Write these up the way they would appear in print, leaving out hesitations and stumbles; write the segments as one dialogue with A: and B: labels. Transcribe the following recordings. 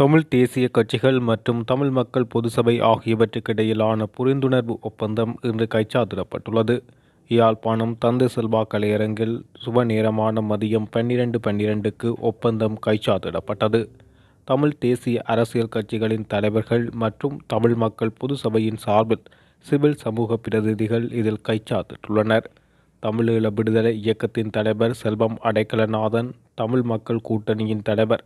A: தமிழ் தேசிய கட்சிகள் மற்றும் தமிழ் மக்கள் பொதுசபை ஆகியவற்றுக்கிடையிலான புரிந்துணர்வு ஒப்பந்தம் இன்று கைச்சாத்திடப்பட்டுள்ளது. யாழ்ப்பாணம் தந்தை செல்வா கலையரங்கில் சுப நேரமான மதியம் 12:12க்கு ஒப்பந்தம் கைச்சாத்திடப்பட்டது. தமிழ் தேசிய அரசியல் கட்சிகளின் தலைவர்கள் மற்றும் தமிழ் மக்கள் பொதுசபையின் சார்பில் சிவில் சமூக பிரதிநிதிகள் இதில் கைச்சாத்திட்டுள்ளனர். தமிழீழ விடுதலை இயக்கத்தின் தலைவர் செல்வம் அடைக்கலநாதன், தமிழ் மக்கள் கூட்டணியின் தலைவர்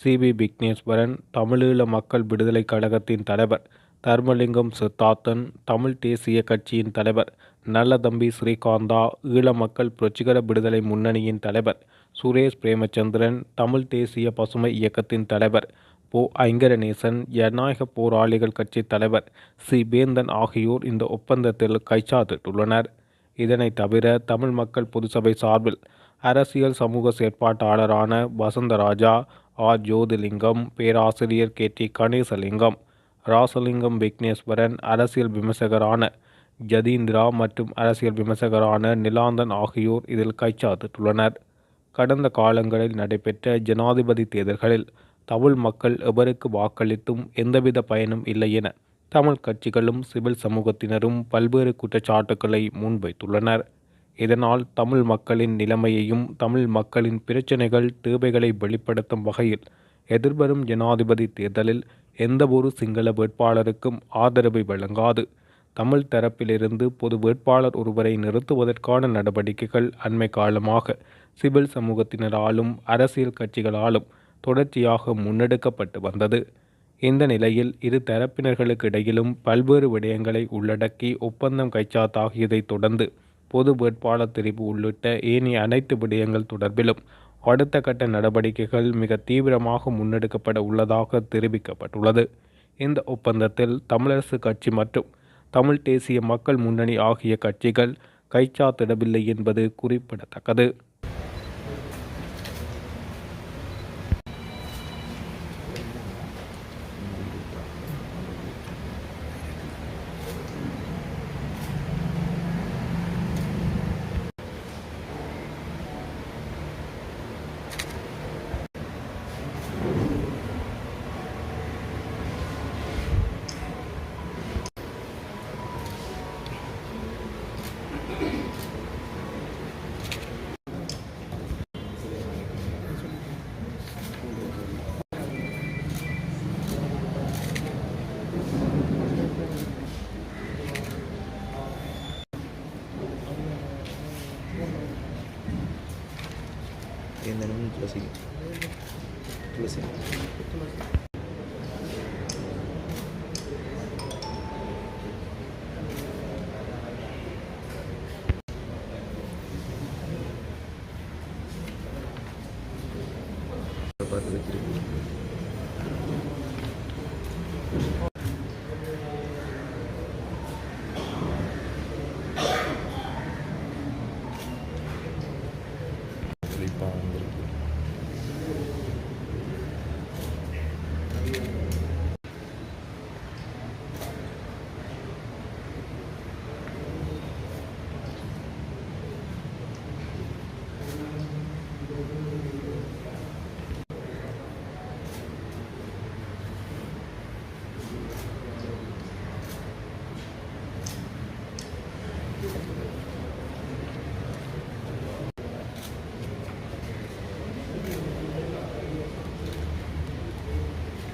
A: சி.வி. விக்னேஸ்வரன், தமிழீழ மக்கள் விடுதலை கழகத்தின் தலைவர் தர்மலிங்கம் சித்தார்த்தன், தமிழ் தேசிய கட்சியின் தலைவர் நல்லதம்பி ஸ்ரீகாந்தா, ஈழ மக்கள் புரட்சிகர விடுதலை முன்னணியின் தலைவர் சுரேஷ் பிரேமச்சந்திரன், தமிழ் தேசிய பசுமை இயக்கத்தின் தலைவர் பொ. ஐங்கரநேசன், ஜனநாயக போராளிகள் கட்சி தலைவர் சி. வேந்தன் ஆகியோர் இந்த ஒப்பந்தத்தில் கைச்சாத்திட்டுள்ளனர். இதனைத் தவிர தமிழ் மக்கள் பொதுசபை சார்பில் அரசியல் சமூக செயற்பாட்டாளரான வசந்தராஜா, ஆர். ஜோதிலிங்கம், பேராசிரியர் கே.டி. கணேசலிங்கம், ராசலிங்கம் விக்னேஸ்வரன், அரசியல் விமர்சகரான ஜதீந்திரா மற்றும் அரசியல் விமர்சகரான நிலாந்தன் ஆகியோர் இதில் கைச்சாத்திட்டுள்ளனர். கடந்த காலங்களில் நடைபெற்ற ஜனாதிபதி தேர்தல்களில் தமிழ் மக்கள் எவருக்கு வாக்களித்தும் எந்தவித பயனும் இல்லை என தமிழ் கட்சிகளும் சிவில் சமூகத்தினரும் பல்வேறு குற்றச்சாட்டுக்களை முன்வைத்துள்ளனர். இதனால் தமிழ் மக்களின் நிலைமையையும் தமிழ் மக்களின் பிரச்சினைகள் தேவைகளை வெளிப்படுத்தும் வகையில் எதிர்வரும் ஜனாதிபதி தேர்தலில் எந்தவொரு சிங்கள வேட்பாளருக்கும் ஆதரவை வழங்காது தமிழ் தரப்பிலிருந்து பொது வேட்பாளர் ஒருவரை நிறுத்துவதற்கான நடவடிக்கைகள் அண்மை காலமாக சிவில் சமூகத்தினராலும் அரசியல் கட்சிகளாலும் தொடர்ச்சியாக முன்னெடுக்கப்பட்டு வந்தது. இந்த நிலையில் இரு தரப்பினர்களுக்கு இடையிலும் பல்வேறு விடயங்களை உள்ளடக்கி ஒப்பந்தம் கைச்சாத்தாகியதைத் தொடர்ந்து பொது வேட்பாளர் தெரிவு உள்ளிட்ட ஏனைய அனைத்து விடயங்கள் தொடர்பிலும் அடுத்த கட்ட நடவடிக்கைகள் மிக தீவிரமாக முன்னெடுக்கப்பட உள்ளதாக தெரிவிக்கப்பட்டுள்ளது. இந்த ஒப்பந்தத்தில் தமிழரசு கட்சி மற்றும் தமிழ் தேசிய மக்கள் முன்னணி ஆகிய கட்சிகள் கைச்சாத்திடவில்லை என்பது குறிப்பிடத்தக்கது.
B: तुलसी तुलसी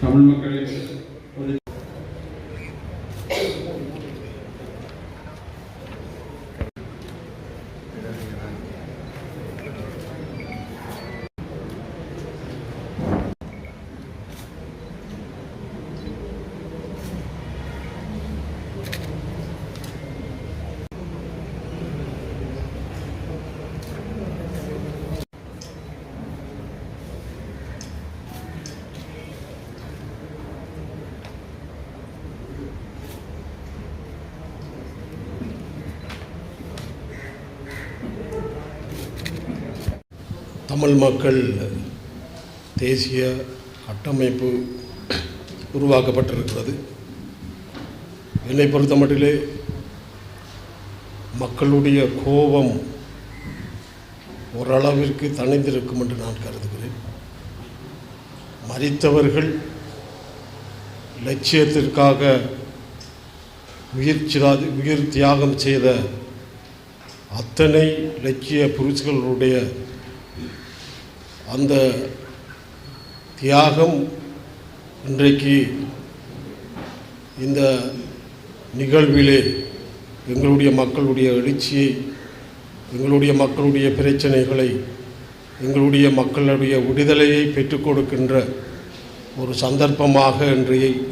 C: தமிழ் மக்களின்
D: தமிழ் மக்கள் தேசிய கட்டமைப்பு உருவாக்கப்பட்டிருக்கிறது. என்னை பொறுத்த மட்டிலே மக்களுடைய கோபம் ஓரளவிற்கு தணிந்திருக்கும் என்று நான் கருதுகிறேன். மரித்தவர்கள் லட்சியத்திற்காக உயிர் தியாகம் செய்த அத்தனை இலக்கிய புருஷர்களுடைய அந்த தியாகம் இன்றைக்கு இந்த நிகழ்விலே எங்களுடைய மக்களுடைய எழுச்சியை, எங்களுடைய மக்களுடைய பிரச்சனைகளை, எங்களுடைய மக்களுடைய விடுதலையை பெற்றுக் கொடுக்கின்ற ஒரு சந்தர்ப்பமாக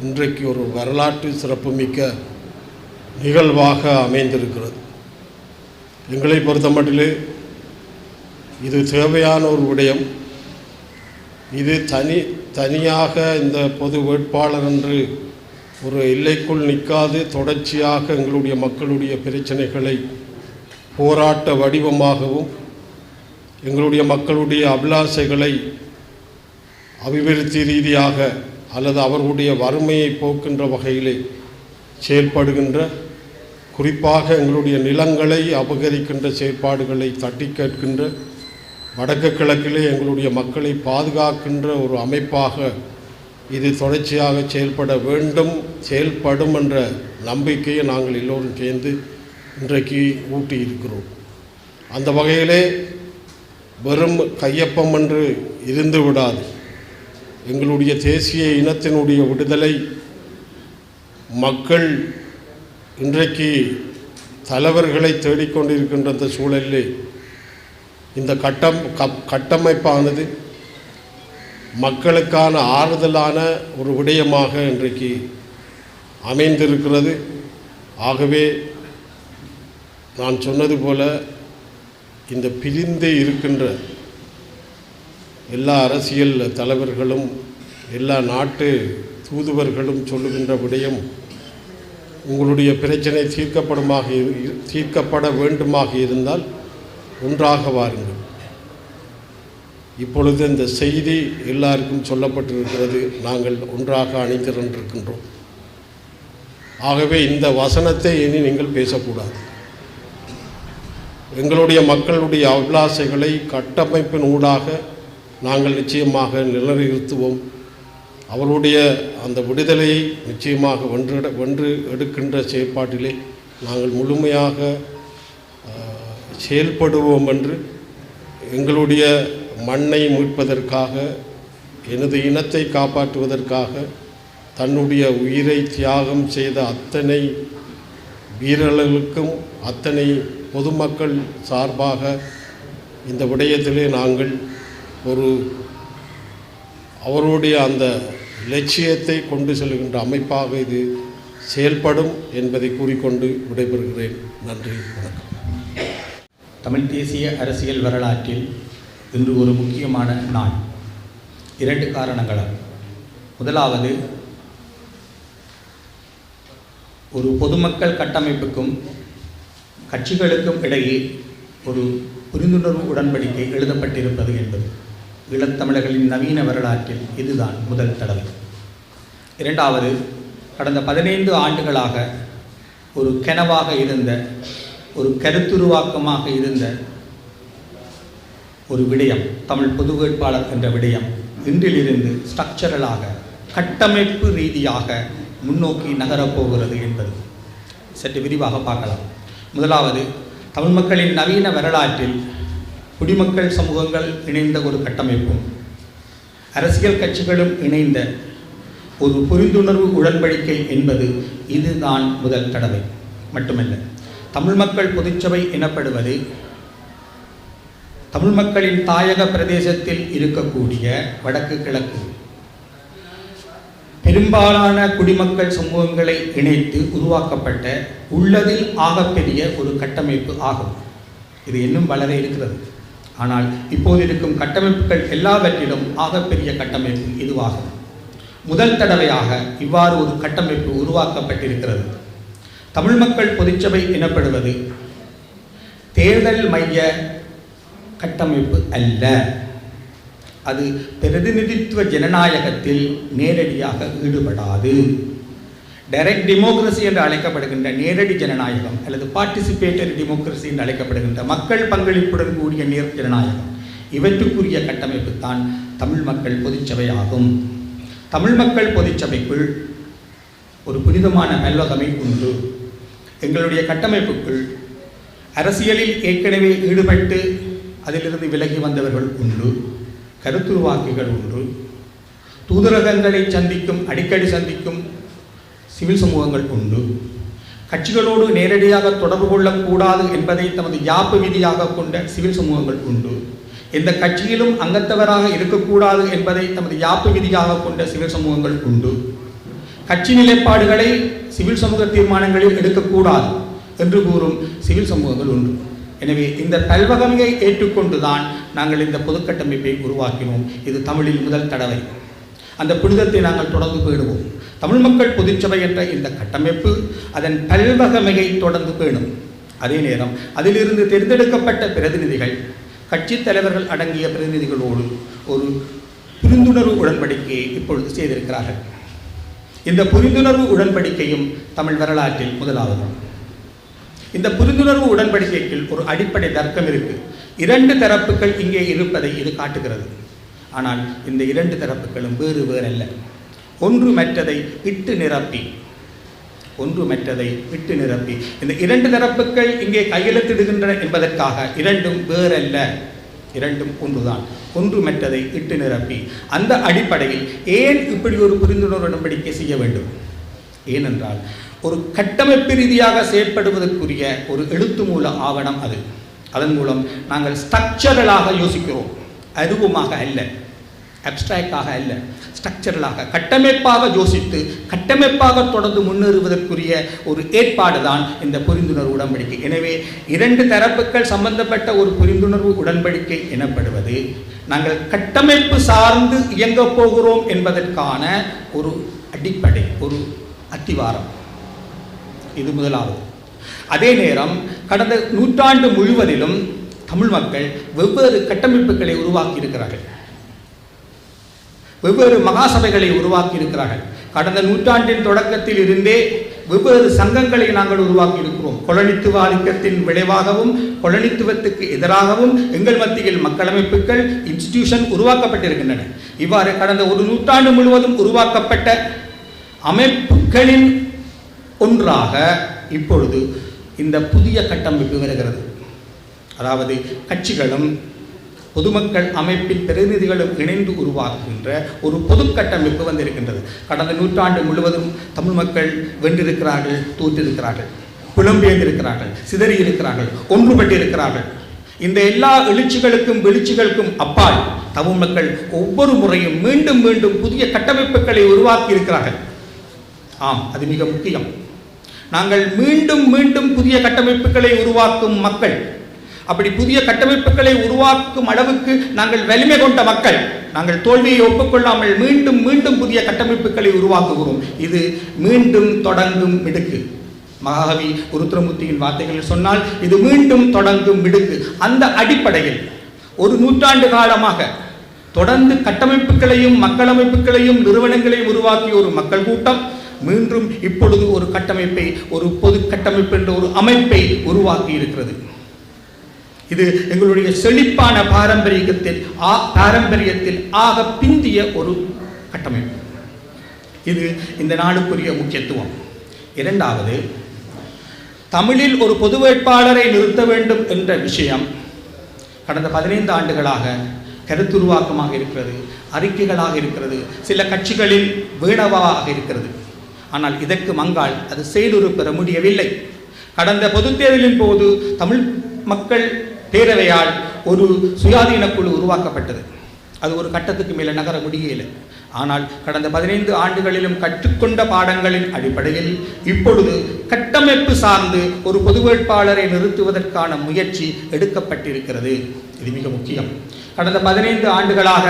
D: இன்றைக்கு ஒரு வரலாற்று சிறப்புமிக்க நிகழ்வாக அமைந்திருக்கிறது. எங்களை பொறுத்தமட்டிலே இது தேவையான ஒரு விடயம். இது தனியாக இந்த பொது வேட்பாளர் என்று ஒரு எல்லைக்குள் நிற்காது தொடர்ச்சியாக எங்களுடைய மக்களுடைய பிரச்சனைகளை போராட்ட வடிவமாகவும் எங்களுடைய மக்களுடைய அபிலாஷைகளை அபிவிருத்தி ரீதியாக அல்லது அவர்களுடைய வறுமையை போக்கின்ற வகையிலே செயல்படுகின்ற, குறிப்பாக எங்களுடைய நிலங்களை அபகரிக்கின்ற செயற்பாடுகளை தட்டி கேட்கின்ற, வடக்கு கிழக்கிலே எங்களுடைய மக்களை பாதுகாக்கின்ற ஒரு அமைப்பாக இது தொடர்ச்சியாக செயல்படும் என்ற நம்பிக்கையை நாங்கள் எல்லோரும் சேர்ந்து இன்றைக்கு ஊட்டி இருக்கிறோம். அந்த வகையிலே வெறும் கையொப்பம் என்று இருந்து விடாது. எங்களுடைய தேசிய இனத்தினுடைய விடுதலை மக்கள் இன்றைக்கு தலைவர்களை தேடிக்கொண்டிருக்கின்ற அந்த சூழலிலே இந்த கட்டமைப்பானது மக்களுக்கான ஆறுதலான ஒரு விடயமாக இன்றைக்கு அமைந்திருக்கிறது. ஆகவே நான் சொன்னது போல இந்த பிரிந்து இருக்கின்ற எல்லா அரசியல் தலைவர்களும் எல்லா நாட்டு தூதுவர்களும் சொல்லுகின்ற விடயம், உங்களுடைய பிரச்சனை தீர்க்கப்பட வேண்டுமாக இருந்தால் ஒன்றாக வாருங்கள். இப்பொழுது இந்த செய்தி எல்லாருக்கும் சொல்லப்பட்டிருக்கிறது. நாங்கள் ஒன்றாக அணிந்திருக்கின்றோம். ஆகவே இந்த வசனத்தை இனி நீங்கள் பேசக்கூடாது. எங்களுடைய மக்களுடைய அபிலாஷைகளை கட்டமைப்பின் ஊடாக நாங்கள் நிச்சயமாக நிலைநிறுத்துவோம். அவருடைய அந்த விடுதலையை நிச்சயமாக வென்று எடுக்கின்ற செயற்பாட்டிலே நாங்கள் முழுமையாக செயல்படுவோம் என்று எங்களுடைய மண்ணை மீட்பதற்காக, எனது இனத்தை காப்பாற்றுவதற்காக தன்னுடைய உயிரை தியாகம் செய்த அத்தனை வீரர்களுக்கும் அத்தனை பொதுமக்கள் சார்பாக இந்த விடயத்திலே நாங்கள் அவருடைய அந்த இலட்சியத்தை கொண்டு செல்கின்ற அமைப்பாக இது செயல்படும் என்பதை கூறிக்கொண்டு விடைபெறுகிறேன். நன்றி, வணக்கம்.
E: தமிழ் தேசிய அரசியல் வரலாற்றில் இன்று ஒரு முக்கியமான நாள். 2 காரணங்களால். முதலாவது, ஒரு பொதுமக்கள் கட்டமைப்புக்கும் கட்சிகளுக்கும் இடையே ஒரு புரிந்துணர்வு உடன்படிக்கை எழுதப்பட்டிருப்பது என்பது ஈழத்தமிழர்களின் நவீன வரலாற்றில் இதுதான் முதல் தடவை. 2வது, கடந்த 15 ஆண்டுகளாக ஒரு கனவாக இருந்த, ஒரு கருத்துருவாக்கமாக இருந்த ஒரு விடயம், தமிழ் பொது வேட்பாளர் என்ற விடயம் இன்றிலிருந்து ஸ்ட்ரக்சரலாக, கட்டமைப்பு ரீதியாக முன்னோக்கி நகரப்போகிறது என்பது சற்று விரிவாக பார்க்கலாம். முதலாவது, தமிழ் மக்களின் நவீன வரலாற்றில் குடிமக்கள் சமூகங்கள் இணைந்த ஒரு கட்டமைப்பும் அரசியல் கட்சிகளும் இணைந்த ஒரு புரிந்துணர்வு உடன்படிக்கை என்பது இதுதான் முதல் தடவை. மட்டுமல்ல, தமிழ் மக்கள் பொதுச்சபை எனப்படுவது தமிழ் மக்களின் தாயக பிரதேசத்தில் இருக்கக்கூடிய வடக்கு கிழக்கு பெரும்பாலான குடிமக்கள் சமூகங்களை இணைத்து உருவாக்கப்பட்ட உள்ளதில் ஆகப்பெரிய ஒரு கட்டமைப்பு ஆகும். இது இன்னும் வளர இருக்கிறது. ஆனால் இப்போது இருக்கும் கட்டமைப்புகள் எல்லாவற்றிலும் ஆகப்பெரிய கட்டமைப்பு இதுவாகும். முதல் தடவையாக இவ்வாறு ஒரு கட்டமைப்பு உருவாக்கப்பட்டிருக்கிறது. தமிழ் மக்கள் பொதுச்சபை எனப்படுவது தேர்தல் மைய கட்டமைப்பு அல்ல. அது பிரதிநிதித்துவ ஜனநாயகத்தில் நேரடியாக ஈடுபடாது. டைரக்ட் டெமோக்ரஸி என்று அழைக்கப்படுகின்ற நேரடி ஜனநாயகம் அல்லது பார்ட்டிசிபேட்டரி டெமோக்ரஸி என்று அழைக்கப்படுகின்ற மக்கள் பங்களிப்புடன் கூடிய நேர் ஜனநாயகம், இவற்றுக்குரிய கட்டமைப்பு தான் தமிழ் மக்கள் பொதுச்சபை ஆகும். தமிழ் மக்கள் பொதுச்சபைக்குள் ஒரு புனிதமான பல்வகமை உண்டு. எங்களுடைய கட்டமைப்புக்குள் அரசியலில் ஏற்கனவே ஈடுபட்டு அதிலிருந்து விலகி வந்தவர்கள் உண்டு, கருத்துருவாக்கிகள் உண்டு, தூதரகங்களை அடிக்கடி சந்திக்கும் சிவில் சமூகங்கள் உண்டு, கட்சிகளோடு நேரடியாக தொடர்பு கொள்ளக்கூடாது என்பதை தமது யாப்பு விதியாக கொண்ட சிவில் சமூகங்கள் உண்டு, எந்த கட்சியிலும் அங்கத்தவராக இருக்கக்கூடாது என்பதை தமது யாப்பு விதியாக கொண்ட சிவில் சமூகங்கள் உண்டு, கட்சி நிலைப்பாடுகளை சிவில் சமூக தீர்மானங்களில் எடுக்கக்கூடாது என்று கூறும் சிவில் சமூகங்கள் உண்டு. எனவே இந்த பல்வகமையை ஏற்றுக்கொண்டுதான் நாங்கள் இந்த பொதுக்கட்டமைப்பை உருவாக்கினோம். இது தமிழில் முதல் தடவை. அந்த புனிதத்தை நாங்கள் தொடர்ந்து பேணுவோம். தமிழ் மக்கள் பொதுச்சபை என்ற இந்த கட்டமைப்பு அதன் பல்வகமையை தொடர்ந்து பேணும். அதே நேரம் அதிலிருந்து தேர்ந்தெடுக்கப்பட்ட பிரதிநிதிகள், கட்சி தலைவர்கள் அடங்கிய பிரதிநிதிகளோடு ஒரு புரிந்துணர்வு உடன்படிக்கையை இப்பொழுது செய்திருக்கிறார்கள். இந்த புரிந்துணர்வு உடன்படிக்கையும் தமிழ் வரலாற்றில் முதலாவது. இந்த புரிந்துணர்வு உடன்படிக்கைக்கு ஒரு அடிப்படை தர்க்கம் இருக்கு. 2 தரப்புகள் இங்கே இருப்பதை இது காட்டுகிறது. ஆனால் இந்த 2 தரப்புகளும் வேறு வேறல்ல. ஒன்று மற்றதை இட்டு நிரப்பி இந்த 2 தரப்புகள் இங்கே கையெழுத்திடுகின்றன என்பதற்காக 2ம் வேறல்ல, 2ம் ஒன்றுதான். ஒன்று மற்றதை இட்டு நிரப்பி அந்த அடிப்படையில் ஏன் இப்படி ஒரு புரிந்துணர்வு உடன்படிக்கை செய்ய வேண்டும்? ஏனென்றால் ஒரு கட்டமைப்பு ரீதியாக செயற்படுவதற்குரிய ஒரு எழுத்து மூல ஆவணம் அது. அதன் மூலம் நாங்கள் ஸ்ட்ரக்சரலாக யோசிக்கிறோம், அருவமாக அல்ல, அப்டிராக்டாக அல்ல, ஸ்ட்ரக்சரலாக கட்டமைப்பாக யோசித்து கட்டமைப்பாக தொடர்ந்து முன்னேறுவதற்குரிய ஒரு ஏற்பாடு தான் இந்த புரிந்துணர்வு உடன்படிக்கை. எனவே 2 தரப்புகள் சம்பந்தப்பட்ட ஒரு புரிந்துணர்வு உடன்படிக்கை எனப்படுவது நாங்கள் கட்டமைப்பு சார்ந்து இயங்கப் போகிறோம் என்பதற்கான ஒரு அடிப்படை, ஒரு அத்திவாரம். இது முதலாவது. அதே நேரம் கடந்த நூற்றாண்டு முழுவதிலும் தமிழ் மக்கள் வெவ்வேறு கட்டமைப்புகளை உருவாக்கி இருக்கிறார்கள், வெவ்வேறு மகாசபைகளை உருவாக்கி இருக்கிறார்கள். கடந்த நூற்றாண்டின் தொடக்கத்தில் இருந்தே வெவ்வேறு சங்கங்களை நாங்கள் உருவாக்கி இருக்கிறோம். கொலனித்துவ ஆதிக்கத்தின் விளைவாகவும் கொலனித்துவத்துக்கு எதிராகவும் எங்கள் மத்தியில் மக்களமைப்புகள், இன்ஸ்டிடியூஷன் உருவாக்கப்பட்டிருக்கின்றன. இவ்வாறு கடந்த ஒரு நூற்றாண்டு முழுவதும் உருவாக்கப்பட்ட அமைப்புகளின் ஒன்றாக இப்பொழுது இந்த புதிய கட்டமைப்பு வருகிறது. அதாவது கட்சிகளும் பொதுமக்கள் அமைப்பின் பிரதிநிதிகளும் இணைந்து உருவாக்குகின்ற ஒரு பொது கட்டமைப்பு வந்திருக்கின்றது. கடந்த நூற்றாண்டு முழுவதும் தமிழ் மக்கள் வென்றிருக்கிறார்கள், தோற்றிருக்கிறார்கள், புலம்பெயர்ந்திருக்கிறார்கள், சிதறியிருக்கிறார்கள், ஒன்றுபட்டிருக்கிறார்கள். இந்த எல்லா எழுச்சிகளுக்கும் வெளிச்சிகளுக்கும் அப்பால் தமிழ் மக்கள் ஒவ்வொரு முறையும் மீண்டும் மீண்டும் புதிய கட்டமைப்புகளை உருவாக்கி இருக்கிறார்கள். ஆம், அது மிக முக்கியம். நாங்கள் மீண்டும் மீண்டும் புதிய கட்டமைப்புகளை உருவாக்கும் மக்கள். அப்படி புதிய கட்டமைப்புகளை உருவாக்கும் அளவுக்கு நாங்கள் வலிமை கொண்ட மக்கள். நாங்கள் தோல்வியை ஒப்புக்கொள்ளாமல் மீண்டும் மீண்டும் புதிய கட்டமைப்புகளை உருவாக்குகிறோம். இது மீண்டும் தொடங்கும் மிடுக்கு. மகாகவி உருத்திரமூர்த்தியின் வார்த்தைகளில் சொன்னால் இது மீண்டும் தொடங்கும் மிடுக்கு. அந்த அடிப்படையில் ஒரு நூற்றாண்டு காலமாக தொடர்ந்து கட்டமைப்புகளையும் மக்களமைப்புகளையும் நிறுவனங்களையும் உருவாக்கிய ஒரு மக்கள் கூட்டம் மீண்டும் இப்பொழுது ஒரு கட்டமைப்பை, ஒரு பொது கட்டமைப்பு என்ற ஒரு அமைப்பை உருவாக்கி இருக்கிறது. இது எங்களுடைய செழிப்பான பாரம்பரியத்தில் ஆக பிந்திய ஒரு கட்டமைப்பு. இது இந்த நாடுக்குரிய முக்கியத்துவம். இரண்டாவது, தமிழில் ஒரு பொது வேட்பாளரை நிறுத்த வேண்டும் என்ற விஷயம் கடந்த 15 ஆண்டுகளாக கருத்துருவாக்கமாக இருக்கிறது, அறிக்கைகளாக இருக்கிறது, சில கட்சிகளில் வேணவாக இருக்கிறது. ஆனால் இதற்கு மங்கால் அது செயலுறு பெற முடியவில்லை. கடந்த பொதுத் தேர்தலின் போது தமிழ் மக்கள் பேரவையால் ஒரு சுயாதீன குழு உருவாக்கப்பட்டது. அது ஒரு கட்டத்துக்கு மேலே நகர முடியவில்லை. ஆனால் கடந்த 15 ஆண்டுகளிலும் கற்றுக்கொண்ட பாடங்களின் அடிப்படையில் இப்பொழுது கட்டமைப்பு சார்ந்து ஒரு பொது வேட்பாளரை நிறுத்துவதற்கான முயற்சி எடுக்கப்பட்டிருக்கிறது. இது மிக முக்கியம். கடந்த 15 ஆண்டுகளாக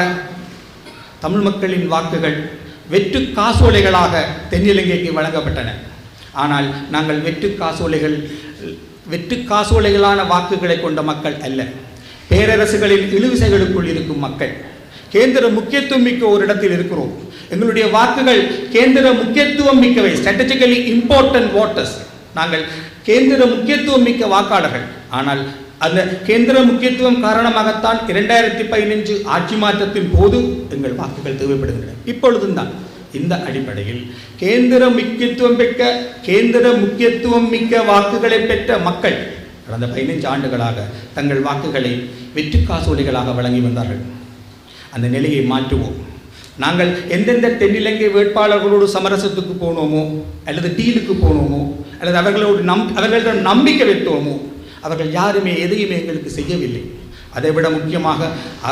E: தமிழ் மக்களின் வாக்குகள் வெற்று காசோலைகளாக தென்னிலங்கைக்கு வழங்கப்பட்டன. ஆனால் நாங்கள் வெற்று காசோலைகளான வாக்குகளை கொண்ட மக்கள் அல்ல. பேரரசுகளின் இழுவிசைகளுக்குள் இருக்கும் மக்கள். கேந்திர முக்கியத்துவம் மிக்க ஒரு இடத்தில் இருக்கிறோம். எங்களுடைய வாக்குகள் கேந்திர முக்கியத்துவம் மிக்கவை, ஸ்ட்ராட்டஜிக்கலி இம்பார்ட்டன்ட் வாட்டர்ஸ். நாங்கள் கேந்திர முக்கியத்துவம் மிக்க வாக்காளர்கள். ஆனால் அந்த கேந்திர முக்கியத்துவம் காரணமாகத்தான் 2015 ஆட்சி மாற்றத்தின் போது எங்கள் வாக்குகள் தேவைப்படுகின்றன. இப்பொழுதும் தான் இந்த அடிப்படையில் கேந்திர முக்கியத்துவம் மிக்க வாக்குகளை பெற்ற மக்கள் கடந்த 15 ஆண்டுகளாக தங்கள் வாக்குகளை வெற்றி காசோலைகளாக வழங்கி வந்தார்கள். அந்த நிலையை மாற்றுவோம். நாங்கள் எந்தெந்த தென்னிலங்கை வேட்பாளர்களோடு சமரசத்துக்கு போனோமோ அல்லது டீலுக்கு போனோமோ அல்லது அவர்களிடம் நம்பிக்கை வைத்தோமோ அவர்கள் யாருமே எதையுமே எங்களுக்கு செய்யவில்லை. அதைவிட முக்கியமாக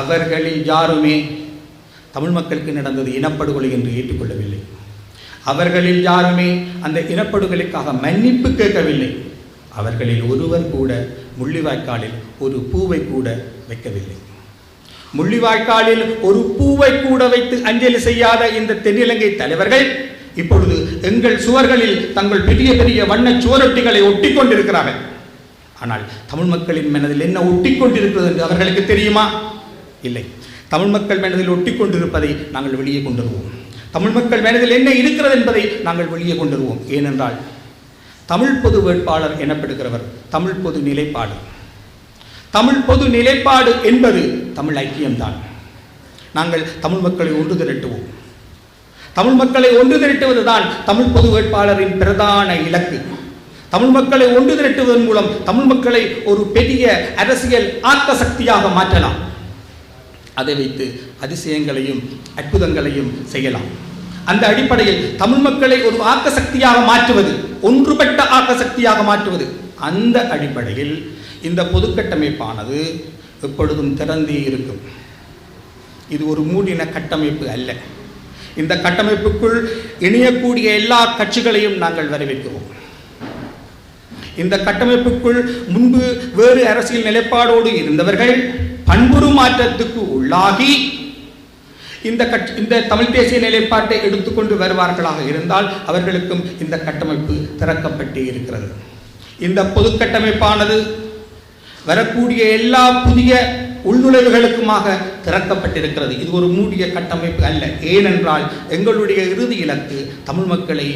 E: அவர்களில் யாருமே தமிழ் மக்களுக்கு நடந்தது இனப்படுகொலை என்று ஏற்றுக்கொள்ளவில்லை. அவர்களில் யாருமே அந்த இனப்படுகொலைக்காக மன்னிப்பு கேட்கவில்லை. அவர்களில் ஒருவர் கூட முள்ளிவாய்க்காலில் ஒரு பூவை கூட வைக்கவில்லை. முள்ளிவாய்க்காலில் ஒரு பூவை கூட வைத்து அஞ்சலி செய்யாத இந்த தென்னிலங்கை தலைவர்கள் இப்பொழுது எங்கள் சுவர்களில் தங்கள் பெரிய பெரிய வண்ண சுவரொட்டிகளை ஒட்டி கொண்டிருக்கிறார்கள். ஆனால் தமிழ் மக்களின் மனதில் என்ன ஒட்டி கொண்டிருக்கிறது என்று அவர்களுக்கு தெரியுமா? இல்லை. தமிழ் மக்கள் மனதில் ஒட்டி கொண்டிருப்பதை நாங்கள் வெளியே கொண்டு வருவோம். தமிழ் மக்கள் மனதில் என்ன இருக்கிறது என்பதை நாங்கள் வெளியே கொண்டு வருவோம். ஏனென்றால் தமிழ் பொது வேட்பாளர் எனப்படுகிறவர் தமிழ் பொது நிலைப்பாடு. தமிழ் பொது நிலைப்பாடு என்பது தமிழ் ஐக்கியம்தான். நாங்கள் தமிழ் மக்களை ஒன்று திரட்டுவோம். தமிழ் மக்களை ஒன்று திரட்டுவதுதான் தமிழ் பொது வேட்பாளரின் பிரதான இலக்கு. தமிழ் மக்களை ஒன்று திரட்டுவதன் மூலம் தமிழ் மக்களை ஒரு பெரிய அரசியல் ஆக்க சக்தியாக மாற்றலாம். அதை வைத்து அதிசயங்களையும் அற்புதங்களையும் செய்யலாம். அந்த அடிப்படையில் தமிழ் மக்களை ஒரு ஆக்க சக்தியாக மாற்றுவது, ஒன்றுபட்ட ஆக்க சக்தியாக மாற்றுவது, அந்த அடிப்படையில் இந்த பொதுக்கட்டமைப்பானது எப்பொழுதும் திறந்தே இருக்கும். இது ஒரு மூடின கட்டமைப்பு அல்ல. இந்த கட்டமைப்புக்குள் இணையக்கூடிய எல்லா கட்சிகளையும் நாங்கள் வரவேற்கிறோம். இந்த கட்டமைப்புக்குள் முன்பு வேறு அரசியல் நிலைப்பாடோடு இருந்தவர்கள் பண்புறு மாற்றத்துக்கு உள்ளாகி இந்த தமிழ் தேசிய நிலைப்பாட்டை எடுத்துக்கொண்டு வருவார்களாக இருந்தால் அவர்களுக்கும் இந்த கட்டமைப்பு திறக்கப்பட்டே இருக்கிறது. இந்த பொது கட்டமைப்பானது வரக்கூடிய எல்லா புதிய உள்நுழைவுகளுக்குமாக திறக்கப்பட்டிருக்கிறது. இது ஒரு மூடிய கட்டமைப்பு அல்ல. ஏனென்றால் எங்களுடைய இறுதி இலக்கு தமிழ் மக்களை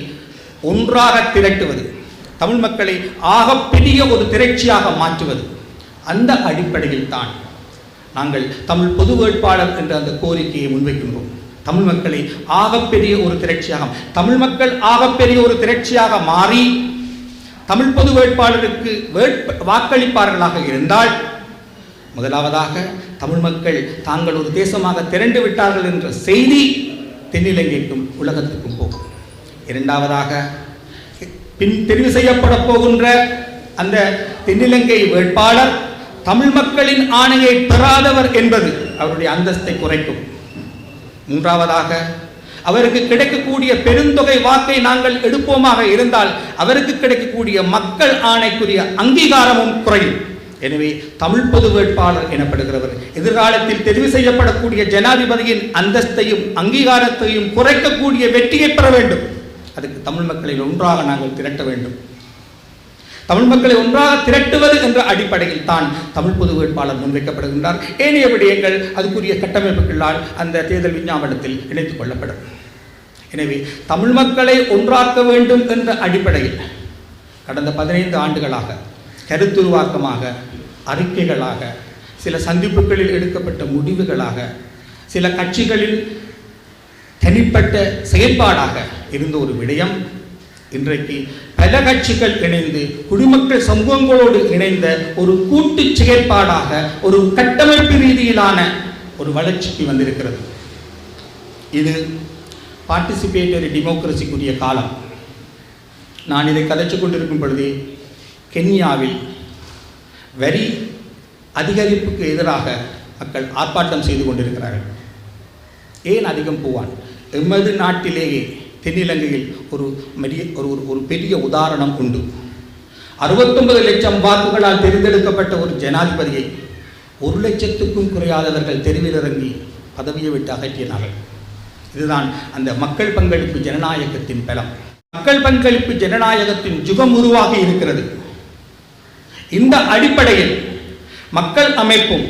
E: ஒன்றாக திரட்டுவது, தமிழ் மக்களை ஆகப்பெரிய ஒரு திரட்சியாக மாற்றுவது. அந்த அடிப்படையில் தான் நாங்கள் தமிழ் பொது வேட்பாளர் என்ற அந்த கோரிக்கையை முன்வைக்கின்றோம். தமிழ் மக்களை ஆகப்பெரிய ஒரு திரட்சியாக, தமிழ் மக்கள் ஆகப்பெரிய ஒரு திரட்சியாக மாறி தமிழ் பொது வேட்பாளருக்கு வாக்களிப்பார்களாக இருந்தால் முதலாவதாக தமிழ் மக்கள் தாங்கள் ஒரு தேசமாக திரண்டு விட்டார்கள் என்ற செய்தி தென்னிலங்கைக்கும் உலகத்துக்கும் போகும். இரண்டாவதாக தெரிவு செய்யப்பட போகின்ற அந்த தென்னிலங்கை வேட்பாளர் தமிழ் மக்களின் ஆணையை பெறாதவர் என்பது அவருடைய அந்தஸ்தை குறைக்கும். மூன்றாவதாக அவருக்கு கிடைக்கக்கூடிய பெருந்தொகை வாக்கை நாங்கள் எடுப்போமாக இருந்தால் அவருக்கு கிடைக்கக்கூடிய மக்கள் ஆணைக்குரிய அங்கீகாரமும் குறையும். எனவே தமிழ் பொது வேட்பாளர் எனப்படுகிறவர் எதிர்காலத்தில் தெரிவு செய்யப்படக்கூடிய ஜனாதிபதியின் அந்தஸ்தையும் அங்கீகாரத்தையும் குறைக்கக்கூடிய வெற்றியை பெற வேண்டும். அதுக்கு தமிழ் மக்களை ஒன்றாக நாங்கள் திரட்ட வேண்டும். தமிழ் மக்களை ஒன்றாக திரட்டுவது என்ற அடிப்படையில் தான் தமிழ் பொது வேட்பாளர் முன்வைக்கப்படுகின்றார். ஏனைய விடயங்கள் அதுக்குரிய கட்டமைப்புகளால் அந்த தேர்தல் விஞ்ஞாபனத்தில் இணைத்துக் கொள்ளப்படும். எனவே தமிழ் மக்களை ஒன்றாக்க வேண்டும் என்ற அடிப்படையில் கடந்த 15 ஆண்டுகளாக கருத்துருவாக்கமாக, அறிக்கைகளாக, சில சந்திப்புகளில் எடுக்கப்பட்ட முடிவுகளாக, சில கட்சிகளில் தனிப்பட்ட செயல்பாடாக இருந்த ஒரு விடயம் இன்றைக்கு பல கட்சிகள் இணைந்து குடிமக்கள் சமூகங்களோடு இணைந்த ஒரு கூட்டு செயற்பாடாக ஒரு கட்டமைப்பு ரீதியிலான ஒரு வளர்ச்சிக்கு வந்திருக்கிறது. இது பார்ட்டிசிபேட்டரி டெமோக்ரஸிக்குரிய காலம். நான் இதை கதைச்சு கொண்டிருக்கும் பொழுதே கென்யாவில் வரி அதிகரிப்புக்கு எதிராக மக்கள் ஆர்ப்பாட்டம் செய்து கொண்டிருக்கிறார்கள். ஏன் அதிகம் போவான்? எமது நாட்டிலேயே தென்னிலங்கையில் ஒரு பெரிய உதாரணம் உண்டு. 69 லட்சம் வாக்குகளால் தேர்ந்தெடுக்கப்பட்ட ஒரு ஜனாதிபதியை 1 லட்சத்துக்கும் குறையாதவர்கள் தெருவில் இறங்கி பதவியை விட்டு அகற்றினார்கள். இதுதான் அந்த மக்கள் பங்களிப்பு ஜனநாயகத்தின் பலம். மக்கள் பங்களிப்பு ஜனநாயகத்தின் யுகம் உருவாகி இருக்கிறது. இந்த அடிப்படையில் மக்கள் அமைப்பும்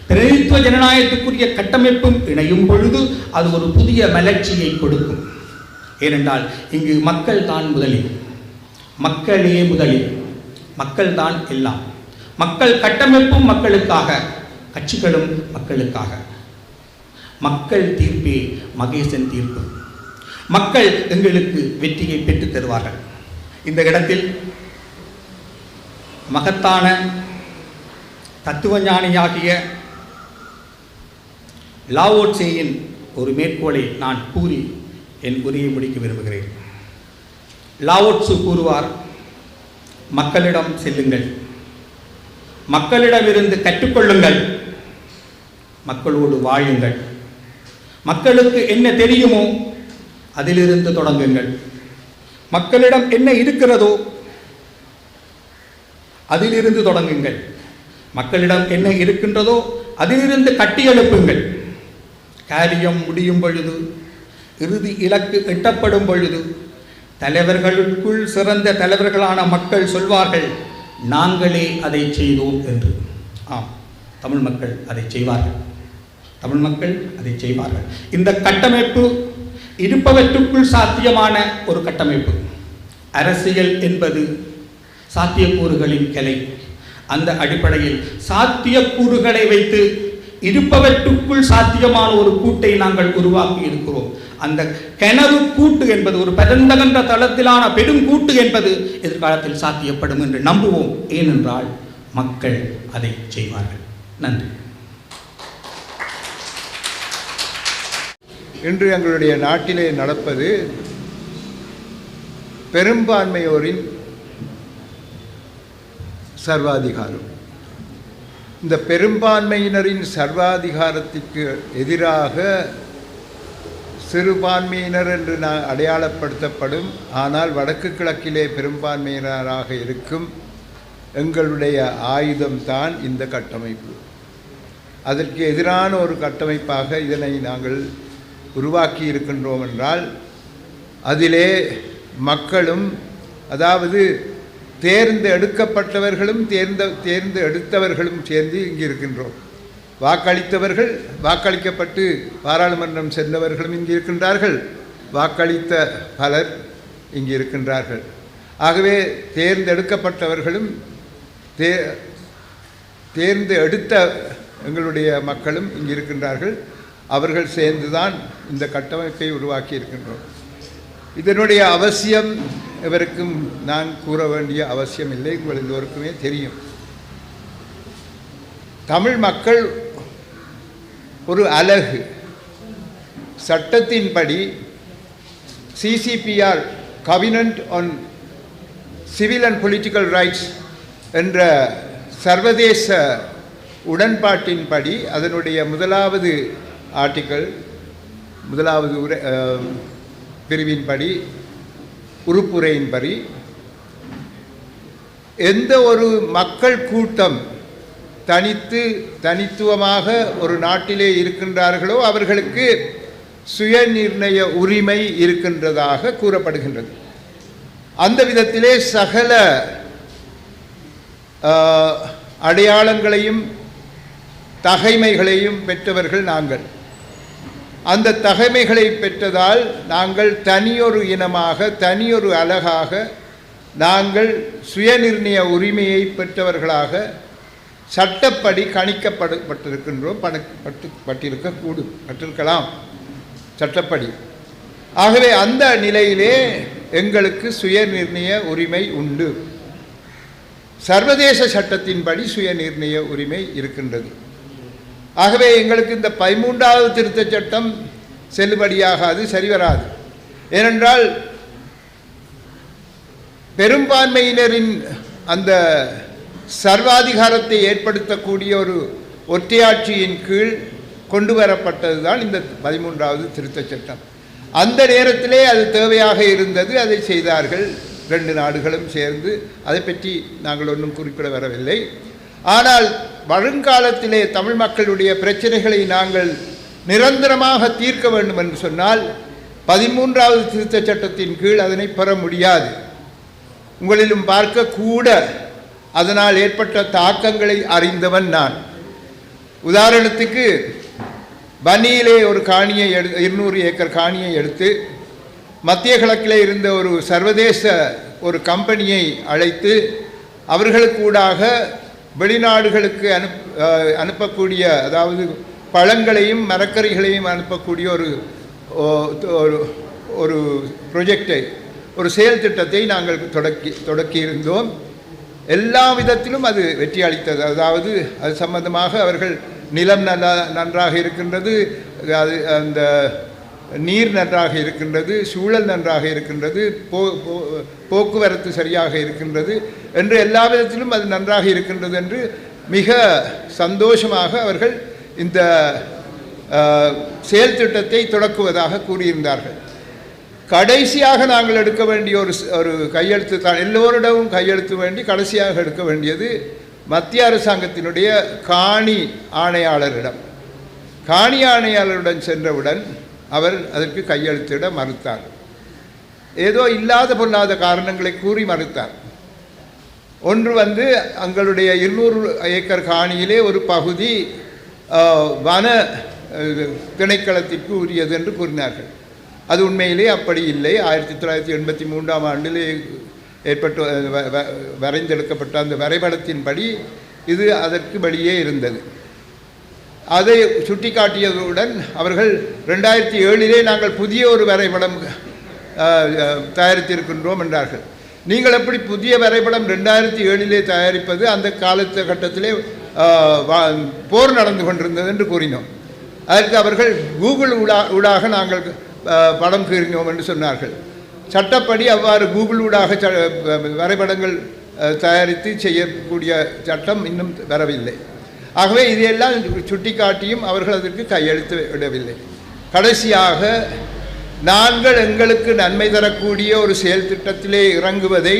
E: பிரதிநிதித்துவ ஜனநாயகத்துக்குரிய கட்டமைப்பும் இணையும் பொழுது அது ஒரு புதிய மலர்ச்சியை கொடுக்கும். ஏனென்றால் இங்கு மக்கள் தான் முதலில், மக்களே முதலில், மக்கள் தான் எல்லாம். மக்கள் கட்டமைப்பும் மக்களுக்காக, கட்சிகளும் மக்களுக்காக. மக்கள் தீர்ப்பே மகேசன் தீர்ப்பு. மக்கள் எங்களுக்கு வெற்றியை பெற்றுத் தருவார்கள். இந்த இடத்தில் மகத்தான தத்துவஞானியாகிய லாவோ ட்சேயின் ஒரு மேற்கோளை நான் கூறி என் உரையை முடிக்க விரும்புகிறேன். லாவோ ட்சு கூறுவார், மக்களிடம் செல்லுங்கள், மக்களிடமிருந்து கற்றுக்கொள்ளுங்கள், மக்களோடு வாழுங்கள், மக்களுக்கு என்ன தெரியுமோ அதிலிருந்து தொடங்குங்கள், மக்களிடம் என்ன இருக்கிறதோ அதிலிருந்து தொடங்குங்கள், மக்களிடம் என்ன இருக்கின்றதோ அதிலிருந்து கட்டியெழுப்புங்கள். காரியம் முடியும் பொழுது, இறுதி இலக்கு எட்டப்படும் பொழுது தலைவர்களுக்குள் சிறந்த தலைவர்களான மக்கள் சொல்வார்கள், நாங்களே அதை செய்தோம் என்று. ஆம், தமிழ் மக்கள் அதை செய்வார்கள். தமிழ் மக்கள் அதை செய்வார்கள். இந்த கட்டமைப்பு இருப்பவற்றுக்குள் சாத்தியமான ஒரு கட்டமைப்பு. அரசியல் என்பது சாத்தியக்கூறுகளின் கிளை. அந்த அடிப்படையில் சாத்தியக்கூறுகளை வைத்து இருப்பவற்றுக்குள் சாத்தியமான ஒரு கூட்டை நாங்கள் உருவாக்கி இருக்கிறோம். அந்த கிணறு கூட்டு என்பது, ஒரு பரந்தகன்ற தளத்திலான பெரும் கூட்டு என்பது எதிர்காலத்தில் சாத்தியப்படும் என்று நம்புவோம். ஏனென்றால் மக்கள் அதை செய்வார்கள். நன்றி.
F: இன்று எங்களுடைய நாட்டிலே நடப்பது பெரும்பான்மையோரின் சர்வாதிகாரம். இந்த பெரும்பான்மையினரின் சர்வாதிகாரத்திற்கு எதிராக சிறுபான்மையினர் என்று அடையாளப்படுத்தப்படும், ஆனால் வடக்கு கிழக்கிலே பெரும்பான்மையினராக இருக்கும் எங்களுடைய ஆயுதம்தான் இந்த கட்டமைப்பு. அதற்கு எதிரான ஒரு கட்டமைப்பாக இதனை நாங்கள் உருவாக்கி இருக்கின்றோம் என்றால், அதிலே மக்களும், அதாவது தேர்ந்தெடுக்கப்பட்டவர்களும் தேர்ந்தெடுத்தவர்களும் சேர்ந்து இங்கு இருக்கின்றோம். வாக்களித்தவர்கள், வாக்களிக்கப்பட்டு பாராளுமன்றம் சென்றவர்களும் இங்கு இருக்கின்றார்கள், வாக்களித்த பலர் இங்கு இருக்கின்றார்கள். ஆகவே தேர்ந்தெடுக்கப்பட்டவர்களும் தேர்ந்தெடுத்த எங்களுடைய மக்களும் இங்கு இருக்கின்றார்கள். அவர்கள் சேர்ந்துதான் இந்த கட்டமைப்பை உருவாக்கி இருக்கின்றோம். இதனுடைய அவசியம் எவருக்கும் நான் கூற வேண்டிய அவசியம் இல்லை, உங்கள் எல்லோருக்குமே தெரியும். தமிழ் மக்கள் ஒரு அலகு. சட்டத்தின்படி CCPR covenant on civil and political rights என்ற சர்வதேச உடன்பாட்டின்படி, அதனுடைய முதலாவது ஆர்டிக்கல், முதலாவது பிரிவின்படி, உறுப்புரையின்படி, எந்த ஒரு மக்கள் கூட்டம் தனித்துவமாக ஒரு நாட்டிலே இருக்கின்றார்களோ அவர்களுக்கு சுயநிர்ணய உரிமை இருக்கின்றதாக கூறப்படுகின்றது. அந்த விதத்திலே சகல அடையாளங்களையும் தகைமைகளையும் பெற்றவர்கள் நாங்கள். அந்த தகைமைகளை பெற்றதால் நாங்கள் தனியொரு இனமாக, தனியொரு அலகாக, நாங்கள் சுயநிர்ணய உரிமையை பெற்றவர்களாக சட்டப்படி கணிக்கப்பட்டிருக்கின்றோம். பட்டிருக்கலாம் சட்டப்படி. ஆகவே அந்த நிலையிலே எங்களுக்கு சுயநிர்ணய உரிமை உண்டு. சர்வதேச சட்டத்தின்படி சுயநிர்ணய உரிமை இருக்கின்றது. ஆகவே எங்களுக்கு இந்த 13வது திருத்தச் சட்டம் செல்லுபடியாகாது, சரிவராது. ஏனென்றால் பெரும்பான்மையினரின் அந்த சர்வாதிகாரத்தை ஏற்படுத்தக்கூடிய ஒரு ஒற்றையாட்சியின் கீழ் கொண்டு வரப்பட்டது தான் இந்த 13வது திருத்தச் சட்டம். அந்த நேரத்திலே அது தேவையாக இருந்தது, அதை செய்தார்கள் 2 நாடுகளும் சேர்ந்து. அதை பற்றி நாங்கள் ஒன்றும் குறிப்பிட வரவில்லை. ஆனால் வருங்காலத்திலே தமிழ் மக்களுடைய பிரச்சனைகளை நாங்கள் நிரந்தரமாக தீர்க்க வேண்டும் என்று சொன்னால் 13வது திருத்தச் சட்டத்தின் கீழ் அதனை பெற முடியாது. உங்களிலும் பார்க்க கூட அதனால் ஏற்பட்ட தாக்கங்களை அறிந்தவன் நான். உதாரணத்துக்கு, பனியிலே ஒரு காணியை 200 ஏக்கர் காணியை எடுத்து மத்திய கிழக்கிலே இருந்த ஒரு சர்வதேச ஒரு கம்பெனியை அழைத்து அவர்களுக்கூடாக வெளிநாடுகளுக்கு அனுப்பக்கூடிய, அதாவது பழங்களையும் மரக்கறிகளையும் அனுப்பக்கூடிய ஒரு ப்ரொஜெக்டை, ஒரு செயல் திட்டத்தை நாங்கள் தொடக்கியிருந்தோம். எல்லா விதத்திலும் அது வெற்றி அளித்தது. அதாவது அது சம்பந்தமாக அவர்கள் நிலம் நன்றாக இருக்கின்றது, அது அந்த நீர் நன்றாக இருக்கின்றது, சூழல் நன்றாக இருக்கின்றது, போக்குவரத்து சரியாக இருக்கின்றது என்று எல்லா விதத்திலும் அது நன்றாக இருக்கின்றது என்று மிக சந்தோஷமாக அவர்கள் இந்த செயல் திட்டத்தை தொடக்குவதாக கூறியிருந்தார்கள். கடைசியாக நாங்கள் எடுக்க வேண்டிய ஒரு கையெழுத்து தான், எல்லோரிடமும் கையெழுத்து வேண்டி கடைசியாக எடுக்க வேண்டியது மத்திய அரசாங்கத்தினுடைய காணி ஆணையாளரிடம். காணி ஆணையாளருடன் சென்றவுடன் அவர் அதற்கு கையெழுத்திட மறுத்தார். ஏதோ இல்லாத பொல்லாத காரணங்களை கூறி மறுத்தார். ஒன்று எங்களுடைய 200 ஏக்கர் காணியிலே ஒரு பகுதி வன திணைக்களத்திற்கு உரியது என்று கூறினார்கள். அது உண்மையிலே அப்படி இல்லை. 1983ஆம் ஆண்டிலே வரைந்தெடுக்கப்பட்ட அந்த வரைபடத்தின்படி இது அதற்கு வெளியே இருந்தது. அதை சுட்டிக்காட்டியதுடன் அவர்கள் 2007 நாங்கள் புதிய ஒரு வரைபடம் தயாரித்திருக்கின்றோம் என்றார்கள். நீங்கள் எப்படி புதிய வரைபடம் 2007 தயாரிப்பது? அந்த காலகட்டத்திலே போர் நடந்து கொண்டிருந்தது என்று கூறினோம். அதற்கு அவர்கள் கூகுள் ஊடாக நாங்கள் படம் கீறினோம் என்று சொன்னார்கள். சட்டப்படி அவ்வாறு கூகுள் ஊடாக வரைபடங்கள் தயாரித்து செய்யக்கூடிய சட்டம் இன்னும் வரவில்லை. ஆகவே இதையெல்லாம் சுட்டிக்காட்டியும் அவர்கள் அதற்கு கையெழுத்து விடவில்லை. கடைசியாக நாங்கள் எங்களுக்கு நன்மை தரக்கூடிய ஒரு செயல் திட்டத்திலே இறங்குவதை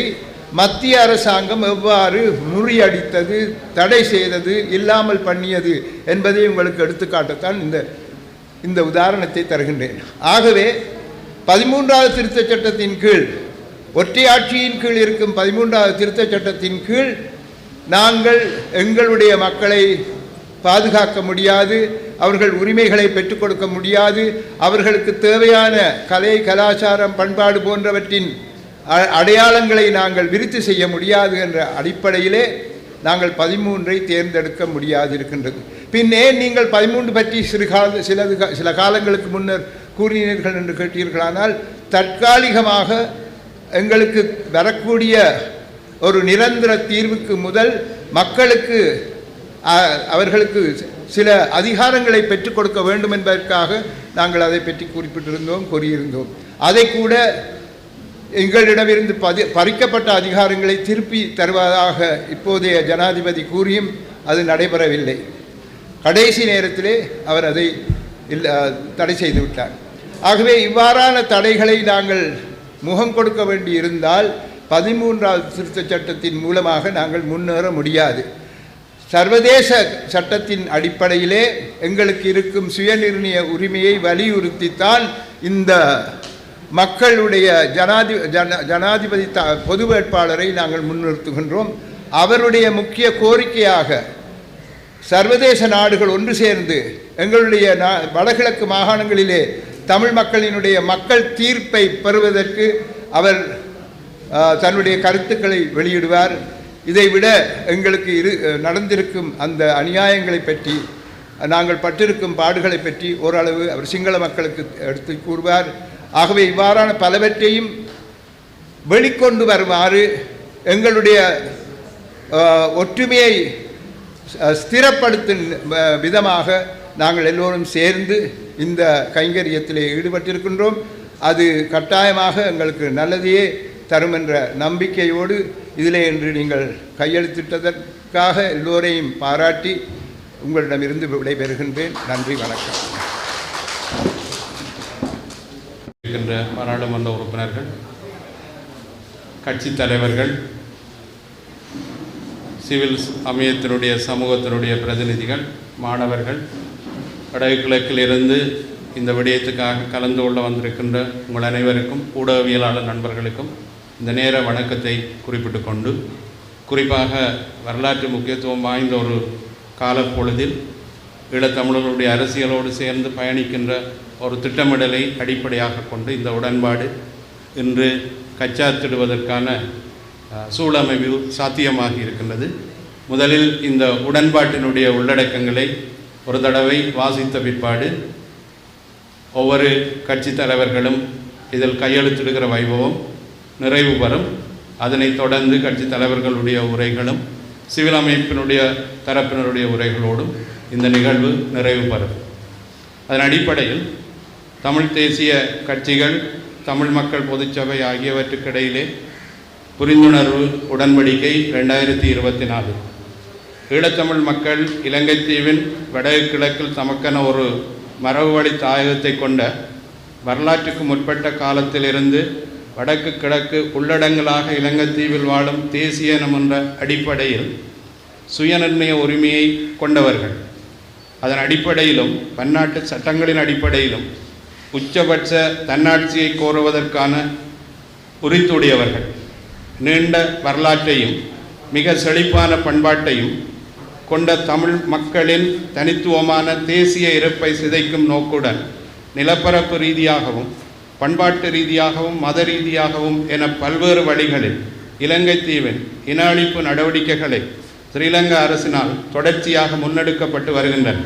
F: மத்திய அரசாங்கம் எவ்வாறு முறியடித்தது, தடை செய்தது, இல்லாமல் பண்ணியது என்பதை உங்களுக்கு எடுத்துக்காட்டத்தான் இந்த உதாரணத்தை தருகின்றேன். ஆகவே 13வது திருத்தச் சட்டத்தின் கீழ், ஒற்றையாட்சியின் கீழ் இருக்கும் 13வது திருத்தச் சட்டத்தின் கீழ் நாங்கள் எங்களுடைய மக்களை பாதுகாக்க முடியாது, அவர்கள் உரிமைகளை பெற்றுக் கொடுக்க முடியாது, அவர்களுக்கு தேவையான கலை, கலாச்சாரம், பண்பாடு போன்றவற்றின் அடையாளங்களை நாங்கள் விருத்தி செய்ய முடியாது என்ற அடிப்படையிலே நாங்கள் 13ஐ தேர்ந்தெடுக்க முடியாது இருக்கின்றது. பின்னே நீங்கள் 13 பற்றி சில காலங்களுக்கு முன்னர் கூறினீர்கள் என்று கேட்டீர்களானால், தற்காலிகமாக எங்களுக்கு வரக்கூடிய ஒரு நிரந்தர தீர்வுக்கு முதல் மக்களுக்கு அவர்களுக்கு சில அதிகாரங்களை பெற்றுக் கொடுக்க வேண்டும் என்பதற்காக நாங்கள் அதை பற்றி கூறியிருந்தோம். அதை கூட எங்களிடமிருந்து பறிக்கப்பட்ட அதிகாரங்களை திருப்பி தருவதாக இப்போதைய ஜனாதிபதி கூறியும் அது நடைபெறவில்லை. கடைசி நேரத்திலே அவர் அதை தடை செய்து விட்டார். ஆகவே இவ்வாறான தடைகளை நாங்கள் முகம் கொடுக்க வேண்டி இருந்தால் 13வது திருத்தச் சட்டத்தின் மூலமாக நாங்கள் முன்னேற முடியாது. சர்வதேச சட்டத்தின் அடிப்படையிலே எங்களுக்கு இருக்கும் சுயநிர்ணய உரிமையை வலியுறுத்தித்தான் இந்த மக்களுடைய ஜனாதிபதி பொது வேட்பாளரை நாங்கள் முன்னிறுத்துகின்றோம். அவருடைய முக்கிய கோரிக்கையாக சர்வதேச நாடுகள் ஒன்று சேர்ந்து எங்களுடைய வடகிழக்கு மாகாணங்களிலே தமிழ் மக்களினுடைய மக்கள் தீர்ப்பை பெறுவதற்கு அவர் தன்னுடைய கருத்துக்களை வெளியிடுவார். இதைவிட எங்களுக்கு நடந்திருக்கும் அந்த அநியாயங்களை பற்றி, நாங்கள் பட்டிருக்கும் பாடுகளை பற்றி ஓரளவு அவர் சிங்கள மக்களுக்கு எடுத்து கூறுவார். ஆகவே இவ்வாறான பலவற்றையும் வெளிக்கொண்டு வருமாறு எங்களுடைய ஒற்றுமையை ஸ்திரப்படுத்தும் விதமாக நாங்கள் எல்லோரும் சேர்ந்து இந்த கைங்கரியத்திலே ஈடுபட்டிருக்கின்றோம். அது கட்டாயமாக எங்களுக்கு நல்லதையே தரும் என்ற நம்பிக்கையோடு இதிலே இன்று நீங்கள் கையெழுத்திட்டதற்காக எல்லோரையும் பாராட்டி உங்களிடமிருந்து விடைபெறுகின்றேன். நன்றி, வணக்கம்.
C: இருக்கின்ற பாராளுமன்ற உறுப்பினர்கள், கட்சித் தலைவர்கள், சிவில் அமையத்தினுடைய சமூகத்தினுடைய பிரதிநிதிகள், மாணவர்கள், வடகிழக்கிலிருந்து இந்த விடயத்துக்காக கலந்து கொள்ள வந்திருக்கின்ற உங்கள் அனைவருக்கும், ஊடகவியலாளர் நண்பர்களுக்கும் இந்த நேர வணக்கத்தை குறிப்பிட்டு கொண்டு, குறிப்பாக வரலாற்று முக்கியத்துவம் வாய்ந்த ஒரு காலப்பொழுதில் ஈழத்தமிழர்களுடைய அரசியலோடு சேர்ந்து பயணிக்கின்ற ஒரு திட்டமிடலை அடிப்படையாக கொண்டு இந்த உடன்பாடு இன்று கச்சாத்திடுவதற்கான சூழமைவு சாத்தியமாகி இருக்கின்றது. முதலில் இந்த உடன்பாட்டினுடைய உள்ளடக்கங்களை ஒரு தடவை வாசித்த பிற்பாடு ஒவ்வொரு கட்சி தலைவர்களும் இதில் கையெழுத்திடுகிற வைபவம் நிறைவு பெறும். அதனைத் தொடர்ந்து கட்சி தலைவர்களுடைய உரைகளும் சிவில் அமைப்பினுடைய தரப்பினருடைய உரைகளோடும் இந்த நிகழ்வு நிறைவு பெறும். அதன் அடிப்படையில் தமிழ் தேசிய கட்சிகள், தமிழ் மக்கள் பொதுச்சபை ஆகியவற்றுக்கிடையிலே புரிந்துணர்வு உடன்படிக்கை 2024 ஈழத்தமிழ் மக்கள் இலங்கை தீவின் வடகிழக்கில் தமக்கென ஒரு மரபு வழி தாயகத்தை கொண்ட வரலாற்றுக்கு முற்பட்ட காலத்திலிருந்து வடக்கு கிழக்கு உள்ளடங்களாக இலங்கை தீவில் வாழும் தேசிய இனம் என்ற அடிப்படையில் சுயநிர்ணய உரிமையை கொண்டவர்கள். அதன் அடிப்படையிலும் பன்னாட்டு சட்டங்களின் அடிப்படையிலும் உச்சபட்ச தன்னாட்சியை கோருவதற்கான உரித்துடையவர்கள். நீண்ட வரலாற்றையும் மிக செழிப்பான பண்பாட்டையும் கொண்ட தமிழ் மக்களின் தனித்துவமான தேசிய இருப்பை சிதைக்கும் நோக்குடன் நிலப்பரப்பு ரீதியாகவும் பண்பாட்டு ரீதியாகவும் மத ரீதியாகவும் என பல்வேறு வழிகளில் இலங்கை தீவின் இன அழிப்பு நடவடிக்கைகளை ஸ்ரீலங்கா அரசினால் தொடர்ச்சியாக முன்னெடுக்கப்பட்டு வருகின்றன.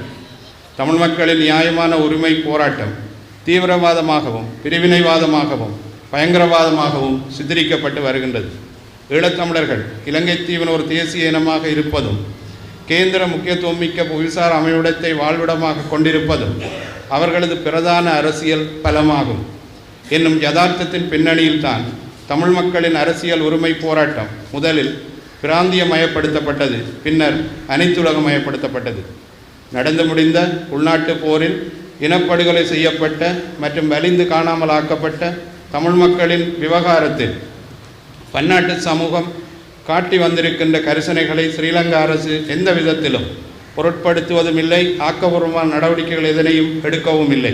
C: தமிழ் மக்களின் நியாயமான உரிமை போராட்டம் தீவிரவாதமாகவும் பிரிவினைவாதமாகவும் பயங்கரவாதமாகவும் சித்தரிக்கப்பட்டு வருகின்றது. ஈழத்தமிழர்கள் இலங்கை தீவின் ஒரு தேசிய இனமாக இருப்பதும் கேந்திர முக்கியத்துவம் மிக்க புவிசார் அமைவிடத்தை வாழ்விடமாக கொண்டிருப்பதும் அவர்களது பிரதான அரசியல் பலமாகும் என்னும் யதார்த்தத்தின் பின்னணியில்தான் தமிழ் மக்களின் அரசியல் உரிமை போராட்டம் முதலில் பிராந்தியமயப்படுத்தப்பட்டது, பின்னர் அனைத்துலகமயப்படுத்தப்பட்டது. நடந்து முடிந்த உள்நாட்டு போரில் இனப்படுகொலை செய்யப்பட்ட மற்றும் வலிந்து காணாமல் ஆக்கப்பட்ட தமிழ் மக்களின் விவகாரத்தில் பன்னாட்டு சமூகம் காட்டி வந்திருக்கின்ற கரிசனைகளை ஸ்ரீலங்கா அரசு எந்த விதத்திலும் பொருட்படுத்துவதும் இல்லை, ஆக்கபூர்வமான நடவடிக்கைகள் எதனையும் எடுக்கவும் இல்லை.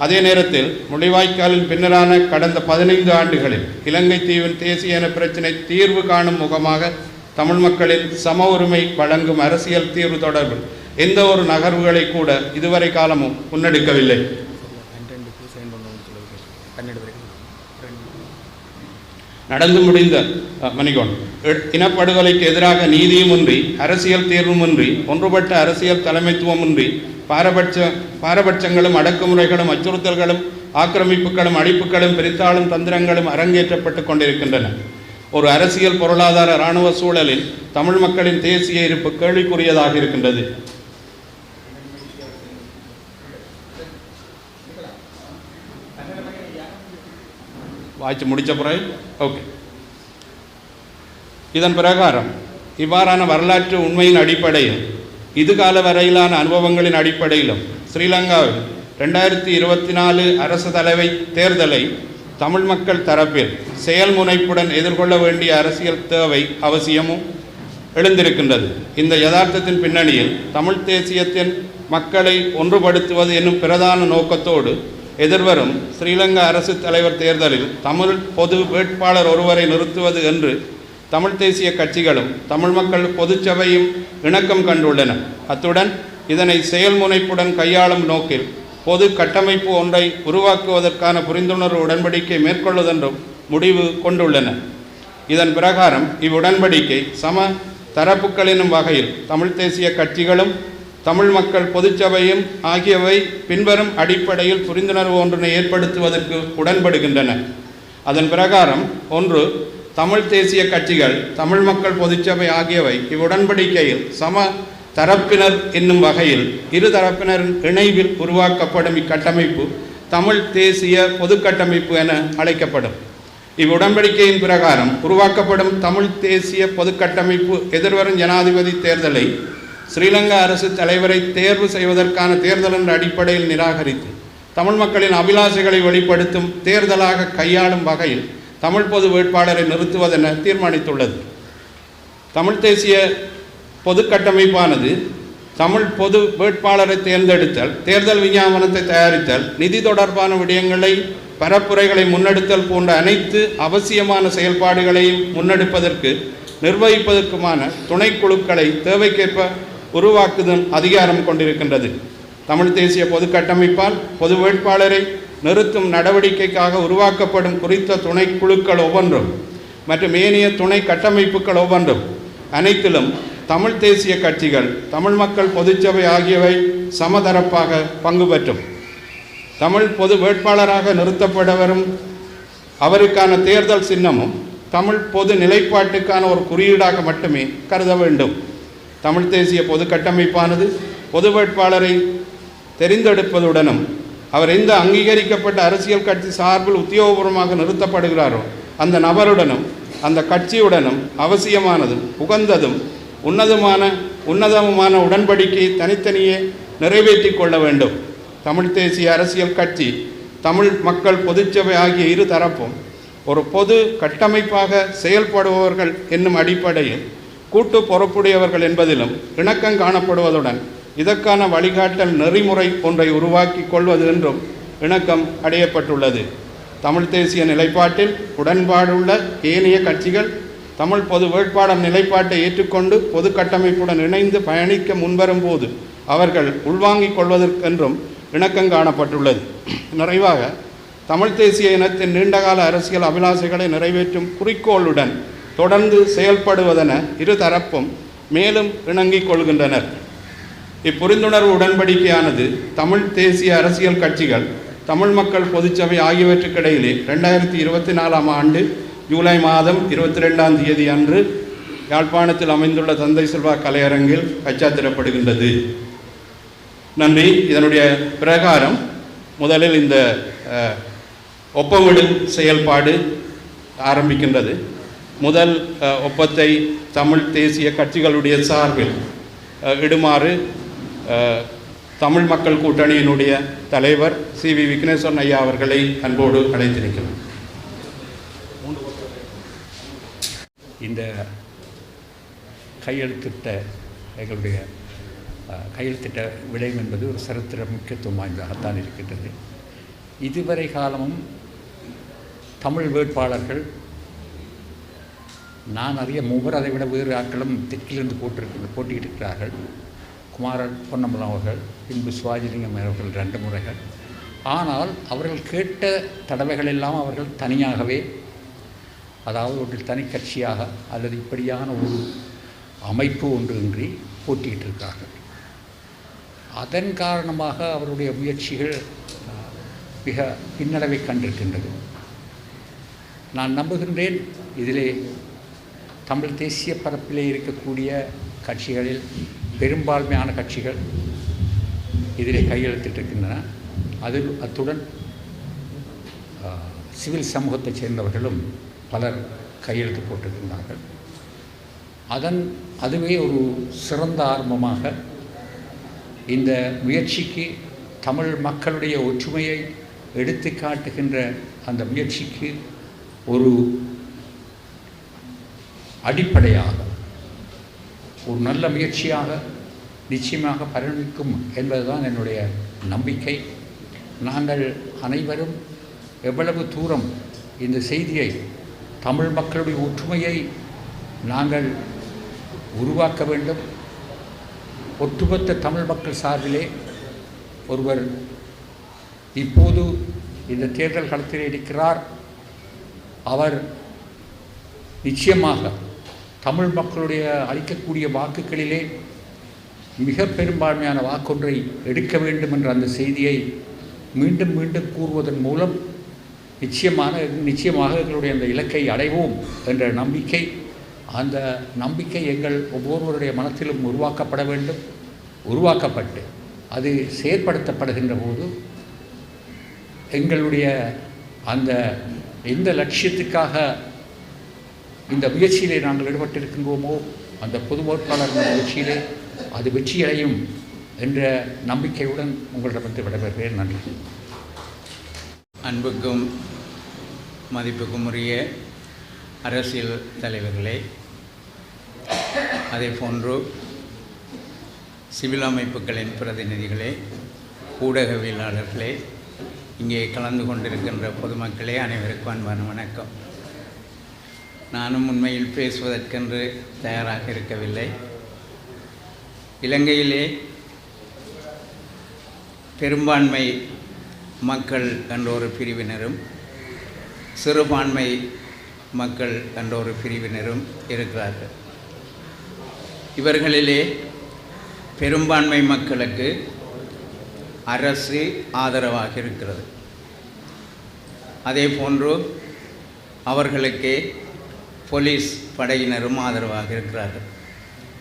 C: அதே நேரத்தில் முள்ளிவாய்க்காலின் பின்னரான கடந்த 15 ஆண்டுகளில் இலங்கை தீவின் தேசிய இன பிரச்சினை தீர்வு காணும் முகமாக தமிழ் மக்களின் சம உரிமை வழங்கும் அரசியல் தீர்வு தொடர்பில் எந்த ஒரு நகர்வுகளை கூட இதுவரை காலமும் முன்னெடுக்கவில்லை. நடந்து முடிந்த இனப்படுகொலைக்கு எதிராக நீதியுமின்றி அரசியல் தீர்வுமின்றி ஒன்றுபட்ட அரசியல் தலைமைத்துவமின்றி பாரபட்சங்களும் அடக்குமுறைகளும் அச்சுறுத்தல்களும் ஆக்கிரமிப்புகளும் அழிப்புகளும் பிரித்தாளும் தந்திரங்களும் அரங்கேற்றப்பட்டு கொண்டிருக்கின்றன. ஒரு அரசியல் பொருளாதார இராணுவ சூழலில் தமிழ் மக்களின் தேசிய இருப்பு கேள்விக்குரியதாக இருக்கின்றது. வாய்ச்சி முடித்த பிறகு ஓகே. இதன் பிரகாரம் இவ்வாறான வரலாற்று உண்மையின் அடிப்படையில் இதுகால வரையிலான அனுபவங்களின் அடிப்படையிலும் ஸ்ரீலங்காவில் 2024 அரசு தலைவை தேர்தலை தமிழ் மக்கள் தரப்பில் செயல்முனைப்புடன் எதிர்கொள்ள வேண்டிய அரசியல் தேவை அவசியமும் எழுந்திருக்கின்றது. இந்த யதார்த்தத்தின் பின்னணியில் தமிழ் தேசியத்தின் மக்களை ஒன்றுபடுத்துவது என்னும் பிரதான நோக்கத்தோடு எதிர்வரும் ஸ்ரீலங்கா அரசு தலைவர் தேர்தலில் தமிழ் பொது வேட்பாளர் ஒருவரை நிறுத்துவது என்று தமிழ் தேசிய கட்சிகளும் தமிழ் மக்கள் பொதுச்சபையும் இணக்கம் கண்டுள்ளன. அத்துடன் இதனை செயல்முனைப்புடன் கையாளும் நோக்கில் பொது கட்டமைப்பு ஒன்றை உருவாக்குவதற்கான புரிந்துணர்வு உடன்படிக்கை மேற்கொள்வதென்றும் முடிவு கொண்டுள்ளன. இதன் பிரகாரம் இவ்வுடன்படிக்கை சம தரப்புகளினும் வகையில் தமிழ் தேசிய கட்சிகளும் தமிழ் மக்கள் பொதுச்சபையும் ஆகியவை பின்வரும் அடிப்படையில் புரிந்துணர்வு ஒன்றினை ஏற்படுத்துவதற்கு உடன்படுகின்றன. அதன் பிரகாரம் 1. தமிழ் தேசிய கட்சிகள் தமிழ் மக்கள் பொதுச்சபை ஆகியவை இவ்வுடன்படிக்கையில் சம தரப்பினர் என்னும் வகையில் இரு தரப்பினரின் இணைவில் உருவாக்கப்படும் இக்கட்டமைப்பு தமிழ் தேசிய பொது கட்டமைப்பு என அழைக்கப்படும். இவ்வுடன்படிக்கையின் பிரகாரம் உருவாக்கப்படும் தமிழ் தேசிய பொது கட்டமைப்பு எதிர்வரும் ஜனாதிபதி தேர்தலை ஸ்ரீலங்கா அரசு தலைவரை தேர்வு செய்வதற்கான தேர்தல் என்ற அடிப்படையில் நிராகரித்து தமிழ் மக்களின் அபிலாஷைகளை வெளிப்படுத்தும் தேர்தலாக கையாளும் வகையில் தமிழ் பொது வேட்பாளரை நிறுத்துவதென தீர்மானித்துள்ளது. தமிழ் தேசிய பொது கட்டமைப்பானது தமிழ் பொது வேட்பாளரை தேர்ந்தெடுத்தல், தேர்தல் விஞ்ஞாபனத்தை தயாரித்தல், நிதி தொடர்பான விடயங்களை பரப்புரைகளை முன்னெடுத்தல் போன்ற அனைத்து அவசியமான செயல்பாடுகளையும் முன்னெடுப்பதற்கு நிர்வகிப்பதற்குமான துணைக்குழுக்களை தேவைக்கேற்ப உருவாக்குதல் அதிகாரம் கொண்டிருக்கின்றது. தமிழ் தேசிய பொது கட்டமைப்பால் பொது வேட்பாளரை நிறுத்தும் நடவடிக்கைக்காக உருவாக்கப்படும் குறித்த துணைக்குழுக்கள் ஒவ்வொன்றும் மற்றும் ஏனைய துணை கட்டமைப்புகள் ஒவ்வொன்றும் அனைத்திலும் தமிழ் தேசிய கட்சிகள் தமிழ் மக்கள் பொதுச்சபை ஆகியவை சமதரப்பாக பங்கு பெற்றும் தமிழ் பொது வேட்பாளராக நிறுத்தப்பட வரும் அவருக்கான தேர்தல் சின்னமும் தமிழ் பொது நிலைப்பாட்டுக்கான ஒரு குறியீடாக மட்டுமே கருத வேண்டும். தமிழ் தேசிய பொது கட்டமைப்பானது பொது வேட்பாளரை தெரிந்தெடுப்பதுடனும் அவர் எந்த அங்கீகரிக்கப்பட்ட அரசியல் கட்சி சார்பில் உத்தியோகபூர்வமாக நிறுத்தப்படுகிறாரோ அந்த நபருடனும் அந்த கட்சியுடனும் அவசியமானதும் உகந்ததும் உன்னதமுமான உடன்படிக்கையை தனித்தனியே நிறைவேற்றி கொள்ள வேண்டும். தமிழ் தேசிய அரசியல் கட்சி, தமிழ் மக்கள் பொதுச்சபை ஆகிய இரு தரப்பும் ஒரு பொது கட்டமைப்பாக செயல்படுபவர்கள் என்னும் அடிப்படையில் கூட்டு பொறுப்புடையவர்கள் என்பதிலும் இணக்கம் காணப்படுவதுடன் இதற்கான வழிகாட்டல் நெறிமுறை ஒன்றை உருவாக்கி கொள்வது என்றும் இணக்கம் அடையப்பட்டுள்ளது. தமிழ் தேசிய நிலைப்பாட்டில் உடன்பாடுள்ள ஏனைய கட்சிகள் தமிழ் பொது வேட்பாளர் நிலைப்பாட்டை ஏற்றுக்கொண்டு பொது கட்டமைப்புடன் இணைந்து பயணிக்க முன்வரும் போது அவர்கள் உள்வாங்கிக் கொள்வதற்கென்றும் இணக்கம் காணப்பட்டுள்ளது. நிறைவாக, தமிழ் தேசிய இனத்தின் நீண்டகால அரசியல் அபிலாஷைகளை நிறைவேற்றும் குறிக்கோளுடன் தொடர்ந்து செயல்படுவதென இரு தரப்பும் மேலும் இணங்கிக் கொள்கின்றனர். இப்புரிந்துணர்வு உடன்படிக்கையானது தமிழ் தேசிய அரசியல் கட்சிகள், தமிழ் மக்கள் பொதுச்சபை ஆகியவற்றுக்கிடையிலே 2024 ஆண்டு ஜூலை மாதம் 22ஆம் தேதி அன்று யாழ்ப்பாணத்தில் அமைந்துள்ள தந்தை செல்வா கலையரங்கில் கைச்சாத்திடப்படுகின்றது. நன்றி. இதனுடைய பிரகாரம் முதலில் இந்த ஒப்பமிடும் செயல்பாடு ஆரம்பிக்கின்றது. முதல் ஒப்பத்தை தமிழ் தேசிய கட்சிகளுடைய சார்பில் இடுமாறு தமிழ் மக்கள் கூட்டணியினுடைய தலைவர் CV விக்னேஸ்வரன் ஐயா அவர்களை அன்போடு அழைத்திருக்கிறோம்.
G: இந்த கையெழுத்திட்ட எங்களுடைய கையெழுத்திட்ட விடயம் என்பது ஒரு சரித்திர முக்கியத்துவம் வாய்ந்ததாகத்தான் இருக்கின்றது. இதுவரை காலமும் தமிழ் வேட்பாளர்கள், நான் அறிய மூவர், அதை விட வேறு ஆட்களும் தெற்கிலிருந்து போட்டியிட்டிருக்கிறார்கள். குமாரன் பொன்னம்பலம் அவர்கள், பின்பு சுவாஜிலிங்கம் அவர்கள் 2 முறைகள். ஆனால் அவர்கள் கேட்ட தடவைகளெல்லாம் அவர்கள் தனியாகவே, அதாவது ஒரு தனி கட்சியாக அல்லது இப்படியான ஒரு அமைப்பு ஒன்றின்றி போட்டியிட்டிருக்கிறார்கள். அதன் காரணமாக அவருடைய முயற்சிகள் மிக பின்னடைவை கண்டிருக்கின்றது. நான் நம்புகின்றேன் இதிலே தமிழ் தேசிய பரப்பிலே இருக்கக்கூடிய கட்சிகளில் பெரும்பான்மையான கட்சிகள் இதிலே கையெழுத்திட்டிருக்கின்றன. அத்துடன் சிவில் சமூகத்தைச் சேர்ந்தவர்களும் பலர் கையெழுத்து போட்டிருக்கின்றார்கள். அதுவே ஒரு சிறந்த ஆரம்பமாக இந்த முயற்சிக்கு, தமிழ் மக்களுடைய ஒற்றுமையை எடுத்து காட்டுகின்ற அந்த முயற்சிக்கு ஒரு அடிப்படையாக, ஒரு நல்ல முயற்சியாக நிச்சயமாக பரிணமிக்கும் என்பதுதான் என்னுடைய நம்பிக்கை. நாங்கள் அனைவரும் எவ்வளவு தூரம் இந்த செய்தியை, தமிழ் மக்களுடைய ஒற்றுமையை நாங்கள் உருவாக்க வேண்டும். ஒட்டுமொத்த தமிழ் மக்கள் சார்பிலே ஒருவர் இப்போது இந்த தேர்தல் களத்தில் இருக்கிறார். அவர் நிச்சயமாக தமிழ் மக்களுடைய அளிக்கக்கூடிய வாக்குகளிலே மிக பெரும்பான்மையான வாக்கொன்றை எடுக்க வேண்டும் என்ற அந்த செய்தியை மீண்டும் மீண்டும் கூறுவதன் மூலம் நிச்சயமாக எங்களுடைய அந்த இலக்கை அடைவோம் என்ற நம்பிக்கை, அந்த நம்பிக்கை எங்கள் ஒவ்வொருவருடைய மனத்திலும் உருவாக்கப்பட வேண்டும். உருவாக்கப்பட்டு அது செயற்படுத்தப்படுகின்ற போது எங்களுடைய அந்த எந்த லட்சியத்துக்காக இந்த முயற்சியிலே நாங்கள் ஈடுபட்டிருக்கின்றோமோ அந்த பொது வேட்பாளர் முயற்சியிலே அது வெற்றியடையும் என்ற நம்பிக்கையுடன் உங்களிடமிருந்து விடைபெறுகிறேன். நன்றி.
H: அன்புக்கும் மதிப்புக்கும் உரிய அரசியல் தலைவர்களே, அதே போன்று சிவில் அமைப்புகளின் பிரதிநிதிகளே, ஊடகவியலாளர்களே, இங்கே கலந்து கொண்டிருக்கின்ற பொதுமக்களே, அனைவருக்கும் அன்பான வணக்கம். நானும் உண்மையில் பேசுவதற்கென்று தயாராக இருக்கவில்லை. இலங்கையிலே பெரும்பான்மை மக்கள் என்ற ஒரு பிரிவினரும் சிறுபான்மை மக்கள் என்ற ஒரு பிரிவினரும் இருக்கிறார்கள். இவர்களிலே பெரும்பான்மை மக்களுக்கு அரசு ஆதரவாக இருக்கிறது. அதே போன்று அவர்களுக்கு போலீஸ் படையினரும் ஆதரவாக இருக்கிறார்கள்.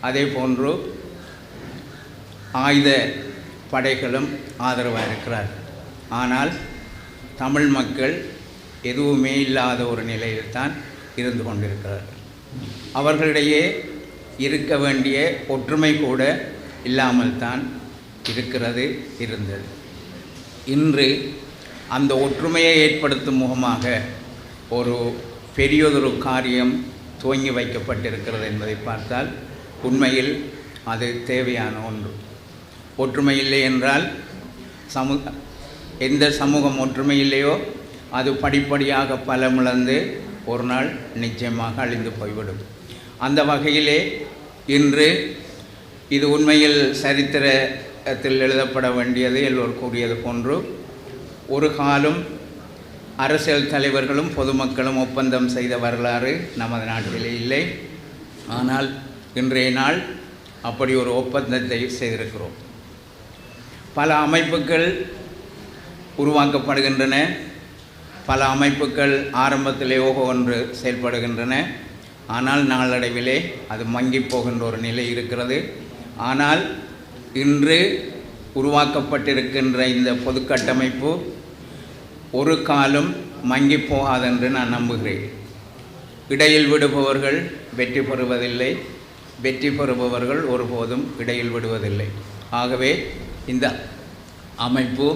H: அதே போன்று ஆயுத படைகளும் ஆதரவாக இருக்கிறார்கள். ஆனால் தமிழ் மக்கள் எதுவுமே இல்லாத ஒரு நிலையில்தான் இருந்து கொண்டிருக்கிறார்கள். அவர்களிடையே இருக்க வேண்டிய ஒற்றுமை கூட இல்லாமல் தான் இருந்தது. இன்று அந்த ஒற்றுமையை ஏற்படுத்தும் முகமாக ஒரு பெரியதொரு காரியம் துவங்கி வைக்கப்பட்டிருக்கிறது என்பதை பார்த்தால் உண்மையில் அது தேவையான ஒன்று. ஒற்றுமை இல்லை என்றால் எந்த சமூகம் ஒற்றுமை இல்லையோ அது படிப்படியாக பலமிழந்து ஒரு நாள் நிச்சயமாக அழிந்து போய்விடும். அந்த வகையிலே இன்று இது உண்மையில் சரித்திரத்தில் எழுதப்பட வேண்டியது. எல்லோரும் கூறியது போன்று ஒரு காலம் அரசியல் தலைவர்களும் பொதுமக்களும் ஒப்பந்தம் செய்த வரலாறு நமது நாட்டிலே இல்லை. ஆனால் இன்றைய நாள் அப்படி ஒரு ஒப்பந்தத்தை செய்திருக்கிறோம். பல அமைப்புகள் உருவாக்கப்படுகின்றன. பல அமைப்புகள் ஆரம்பத்திலே ஒன்று செயல்படுகின்றன. ஆனால் நாளடைவிலே அது மங்கி போகின்ற ஒரு நிலை இருக்கிறது. ஆனால் இன்று உருவாக்கப்பட்டிருக்கின்ற இந்த பொது கட்டமைப்பு ஒரு காலம் மங்கி போகாதென்று நான் நம்புகிறேன். இடையில் விடுபவர்கள் வெற்றி பெறுவதில்லை, வெற்றி பெறுபவர்கள் ஒருபோதும் இடையில் விடுவதில்லை. ஆகவே இந்த அமைப்பு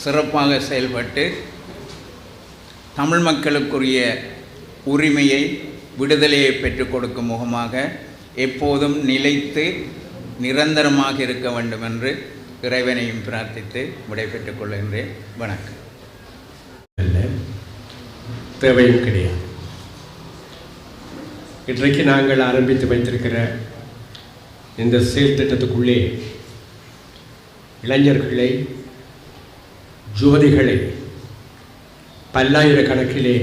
H: சிறப்பாக செயல்பட்டு தமிழ் மக்களுக்குரிய உரிமையை விடுதலையை பெற்றுக் கொடுக்கும் முகமாக எப்போதும் நிலைத்து நிரந்தரமாக இருக்க வேண்டும் என்று இறைவனையும் பிரார்த்தித்து விடைபெற்றுக் கொள்கின்றேன். வணக்கம்.
I: தேவையும் கிடையாது. இன்றைக்கு நாங்கள் ஆரம்பித்து வைத்திருக்கிற இந்த செயல் திட்டத்துக்குள்ளே இளைஞர்களை, ஜோதிகளை பல்லாயிரக்கணக்கிலே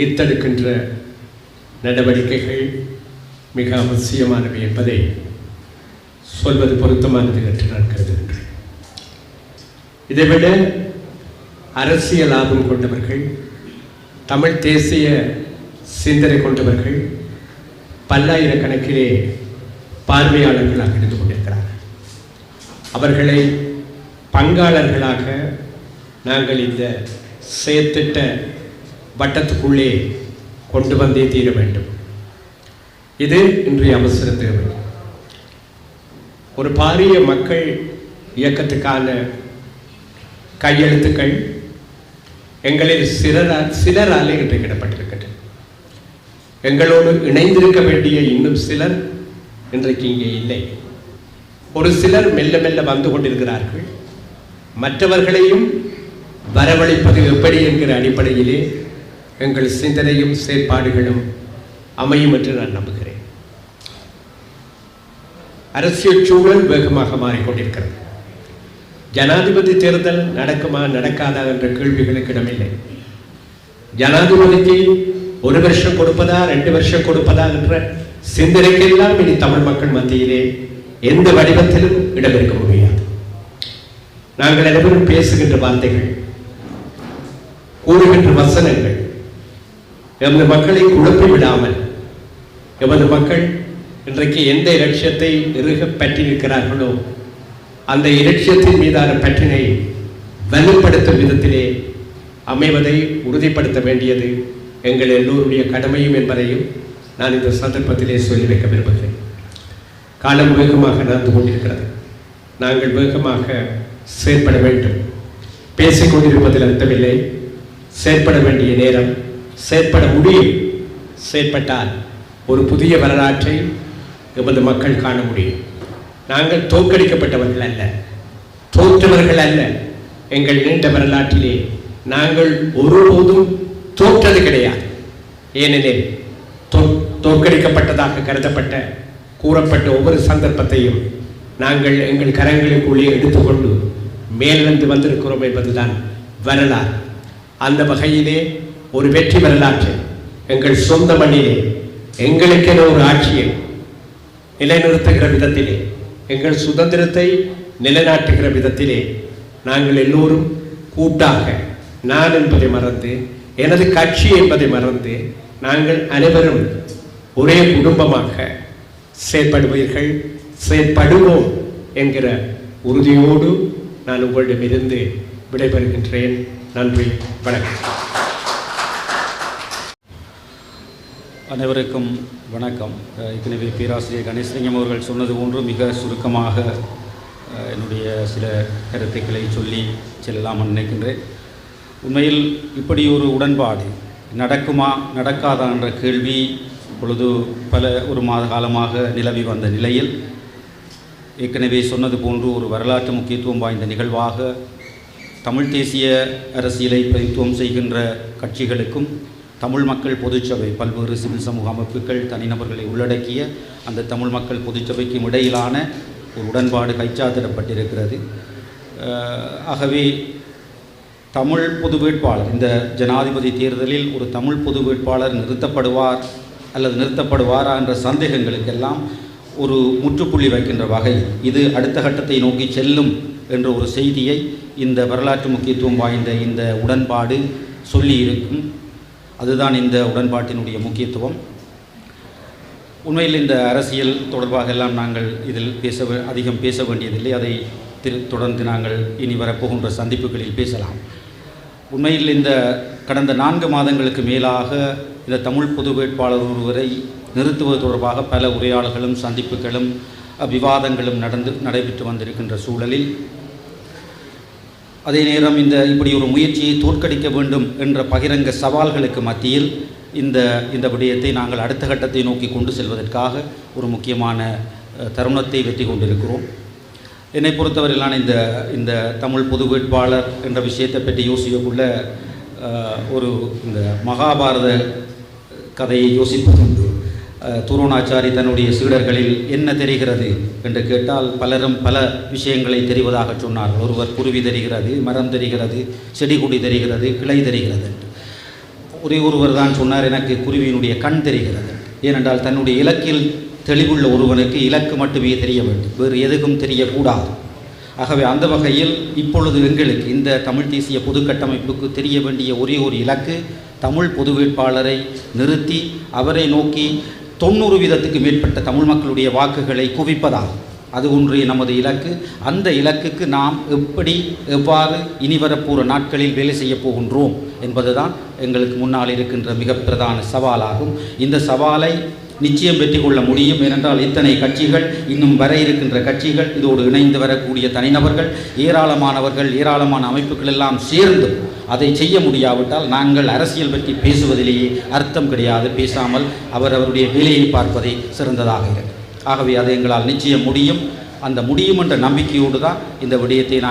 I: ஈர்த்தெடுக்கின்ற நடவடிக்கைகள் மிக அவசியமானவை என்பதை சொல்வது பொருத்தமானது என்று நான் கருதுகின்றேன். இதைவிட அரசியல் லாபம் கொண்டவர்கள், தமிழ் தேசிய சிந்தனை கொண்டவர்கள் பல்லாயிரக்கணக்கிலே பார்வையாளர்களாக இருந்து கொண்டிருக்கிறார்கள். அவர்களை பங்காளர்களாக நாங்கள் இந்த செயற்திட்ட வட்டத்துக்குள்ளே கொண்டு வந்தே தீர வேண்டும். இது இன்றைய அவசர தேவை. ஒரு பாரிய மக்கள் இயக்கத்துக்கான கையெழுத்துக்கள் எங்களில் சிலராலே இன்றைக்கு இடப்பட்டிருக்கின்றன. எங்களோடு இணைந்திருக்க வேண்டிய இன்னும் சிலர் இன்றைக்கு இங்கே இல்லை. ஒரு சிலர் மெல்ல மெல்ல வந்து கொண்டிருக்கிறார்கள். மற்றவர்களையும் வரவழைப்பது எப்படி என்கிற அடிப்படையிலே எங்கள் சிந்தனையும் செயற்பாடுகளும் அமையும் என்று நான் நம்புகிறேன். அரசியல் சூழல் வேகமாக மாறிக்கொண்டிருக்கிறது. ஜனாதிபதி தேர்தல் நடக்குமா நடக்காதா என்ற கேள்விகளுக்கு இடமில்லை. ஜனாதிபதிக்கு 1 வருஷம் கொடுப்பதா 2 வருஷம் கொடுப்பதா என்ற சிந்தனைக்கெல்லாம் இனி தமிழ் மக்கள் மத்தியிலே எந்த வடிவத்திலும் இடம் இருக்க முடியாது. நாங்கள் அனைவரும் பேசுகின்ற வார்த்தைகள், கூறுகின்ற வசனங்கள் எமது மக்களை குழப்பி விடாமல், எமது மக்கள் இன்றைக்கு எந்த இலட்சியத்தை இறுக பற்றி இருக்கிறார்களோ அந்த இலட்சியத்தின் மீதான பற்றினை வலுப்படுத்தும் விதத்திலே அமைவதை உறுதிப்படுத்த வேண்டியது எங்கள் எல்லோருடைய கடமையும் என்பதையும் நான் இந்த சந்தர்ப்பத்திலே சொல்லி வைக்க விரும்புகிறேன். காலம் வேகமாக நடந்து கொண்டிருக்கிறது. நாங்கள் வேகமாக செயற்பட வேண்டும். பேசிக்கொண்டிருப்பதில் அர்த்தமில்லை. செயற்பட வேண்டிய நேரம், செயற்பட முடியும். செயற்பட்டால் ஒரு புதிய வரலாற்றை எமது மக்கள் காண முடியும். நாங்கள் தோற்கடிக்கப்பட்டவர்கள் அல்ல, தோற்றவர்கள் அல்ல. எங்கள் நீண்ட வரலாற்றிலே நாங்கள் ஒருபோதும் தோற்றது கிடையாது. ஏனெனில் தோற்கடிக்கப்பட்டதாக கருதப்பட்ட கூறப்பட்ட ஒவ்வொரு சந்தர்ப்பத்தையும் நாங்கள் எங்கள் கரங்களுக்குள்ளே எடுத்துக்கொண்டு மேலிருந்து வந்திருக்கிறோம் என்பதுதான் வரலாறு. அந்த வகையிலே ஒரு வெற்றி வரலாற்று எங்கள் சொந்த மண்ணிலே எங்களுக்கென ஒரு ஆட்சியை நிலைநிறுத்துகிற விதத்திலே, எங்கள் சுதந்திரத்தை நிலைநாட்டுகிற விதத்திலே நாங்கள் எல்லோரும் கூட்டாக, நான் என்பதை மறந்து, எனது கட்சி என்பதை மறந்து, நாங்கள் அனைவரும் ஒரே குடும்பமாக செயற்படுவோம் என்கிற உறுதியோடு நான் உங்களிடமிருந்து விடைபெறுகின்றேன். நன்றி, வணக்கம்.
J: அனைவருக்கும் வணக்கம். ஏற்கனவே பேராசிரியர் கணேசலிங்கம் அவர்கள் சொன்னது போன்று மிக சுருக்கமாக என்னுடைய சில கருத்துக்களை சொல்லி செல்லலாம் நினைக்கின்றேன். உண்மையில் இப்படி ஒரு உடன்பாடு நடக்குமா நடக்காதா என்ற கேள்வி இப்பொழுது ஒரு மாத காலமாக நிலவி வந்த நிலையில் ஏற்கனவே சொன்னது போன்று ஒரு வரலாற்று முக்கியத்துவம் வாய்ந்த நிகழ்வாக தமிழ் தேசிய அரசியலை பிரதித்துவம் செய்கின்ற கட்சிகளுக்கும் தமிழ் மக்கள் பொதுச்சபை, பல்வேறு சிவில் சமூக அமைப்புகள், தனிநபர்களை உள்ளடக்கிய அந்த தமிழ் மக்கள் பொதுச்சபைக்கும் இடையிலான ஒரு உடன்பாடு கைச்சாத்திடப்பட்டிருக்கிறது. ஆகவே தமிழ் பொது வேட்பாளர், இந்த ஜனாதிபதி தேர்தலில் ஒரு தமிழ் பொது வேட்பாளர் நிறுத்தப்படுவார் அல்லது நிறுத்தப்படுவாரா என்ற சந்தேகங்களுக்கெல்லாம் ஒரு முற்றுப்புள்ளி வைக்கின்ற வகையில் இது அடுத்த கட்டத்தை நோக்கி செல்லும் என்ற ஒரு செய்தியை இந்த வரலாற்று முக்கியத்துவம் வாய்ந்த இந்த உடன்பாடு சொல்லியிருக்கும். அதுதான் இந்த உடன்பாட்டினுடைய முக்கியத்துவம். உண்மையில் இந்த அரசியல் தொடர்பாக எல்லாம் நாங்கள் இதில் அதிகம் பேச வேண்டியதில்லை. அதை தொடர்ந்து நாங்கள் இனி வரப்போகின்ற சந்திப்புகளில் பேசலாம். உண்மையில் இந்த கடந்த 4 மாதங்களுக்கு மேலாக இந்த தமிழ் பொது வேட்பாளர் ஒருவரை நிறுத்துவது தொடர்பாக பல உரையாடல்களும் சந்திப்புகளும் விவாதங்களும் நடைபெற்று வந்திருக்கின்ற சூழலில், அதே நேரம் இப்படி ஒரு முயற்சியை தோற்கடிக்க வேண்டும் என்ற பகிரங்க சவால்களுக்கு மத்தியில் இந்த விடயத்தை நாங்கள் அடுத்த கட்டத்தை நோக்கி கொண்டு செல்வதற்காக ஒரு முக்கியமான தருணத்தை வெற்றி கொண்டிருக்கிறோம். என்னை பொறுத்தவரையிலான இந்த தமிழ் பொது வேட்பாளர் என்ற விஷயத்தை பற்றி யோசிக்கக்குள்ள இந்த மகாபாரத கதையை யோசிப்பதுண்டு. துரோணாச்சாரி தன்னுடைய சீடர்களில் என்ன தெரிகிறது என்று கேட்டால் பலரும் பல விஷயங்களை தெரிவதாக சொன்னார்கள். ஒருவர் குருவி தெரிகிறது, மரம் தெரிகிறது, செடி கொடி தெரிகிறது, கிளை தெரிகிறது. ஒருவர் தான் சொன்னார், எனக்கு குருவியினுடைய கண் தெரிகிறது. ஏனென்றால் தன்னுடைய இலக்கில் தெளிவுள்ள ஒருவனுக்கு இலக்கு மட்டுமே தெரிய வேண்டும், வேறு எதுக்கும் தெரியக்கூடாது. ஆகவே அந்த வகையில் இப்பொழுது எங்களுக்கு இந்த தமிழ் தேசிய பொது கட்டமைப்புக்கு தெரிய வேண்டிய ஒரே ஒரு இலக்கு தமிழ் பொது வேட்பாளரை நிறுத்தி அவரை நோக்கி 90% மேற்பட்ட தமிழ் மக்களுடைய வாக்குகளை குவிப்பதாகும். அது ஒன்றே நமது இலக்கு. அந்த இலக்குக்கு நாம் எவ்வாறு இனி வரப்போகிற நாட்களில் வேலை செய்ய போகின்றோம் என்பதுதான் எங்களுக்கு முன்னால் இருக்கின்ற மிக பிரதான சவாலாகும். இந்த சவாலை நிச்சயம் வெற்றி கொள்ள முடியும். ஏனென்றால் இத்தனை கட்சிகள், இன்னும் வர இருக்கின்ற கட்சிகள், இதோடு இணைந்து வரக்கூடிய தனிநபர்கள், ஏராளமானவர்கள், ஏராளமான அமைப்புகள் எல்லாம் சேர்ந்து அதை செய்ய முடியாவிட்டால் நாங்கள் அரசியல் பற்றி பேசுவதிலேயே அர்த்தம் கிடையாது. பேசாமல் அவருடைய வேலையை பார்ப்பதே சிறந்ததாக இருக்கும். ஆகவே அது எங்களால் நிச்சயம் முடியும். அந்த முடியும் என்ற நம்பிக்கையோடு தான் இந்த விடயத்தில்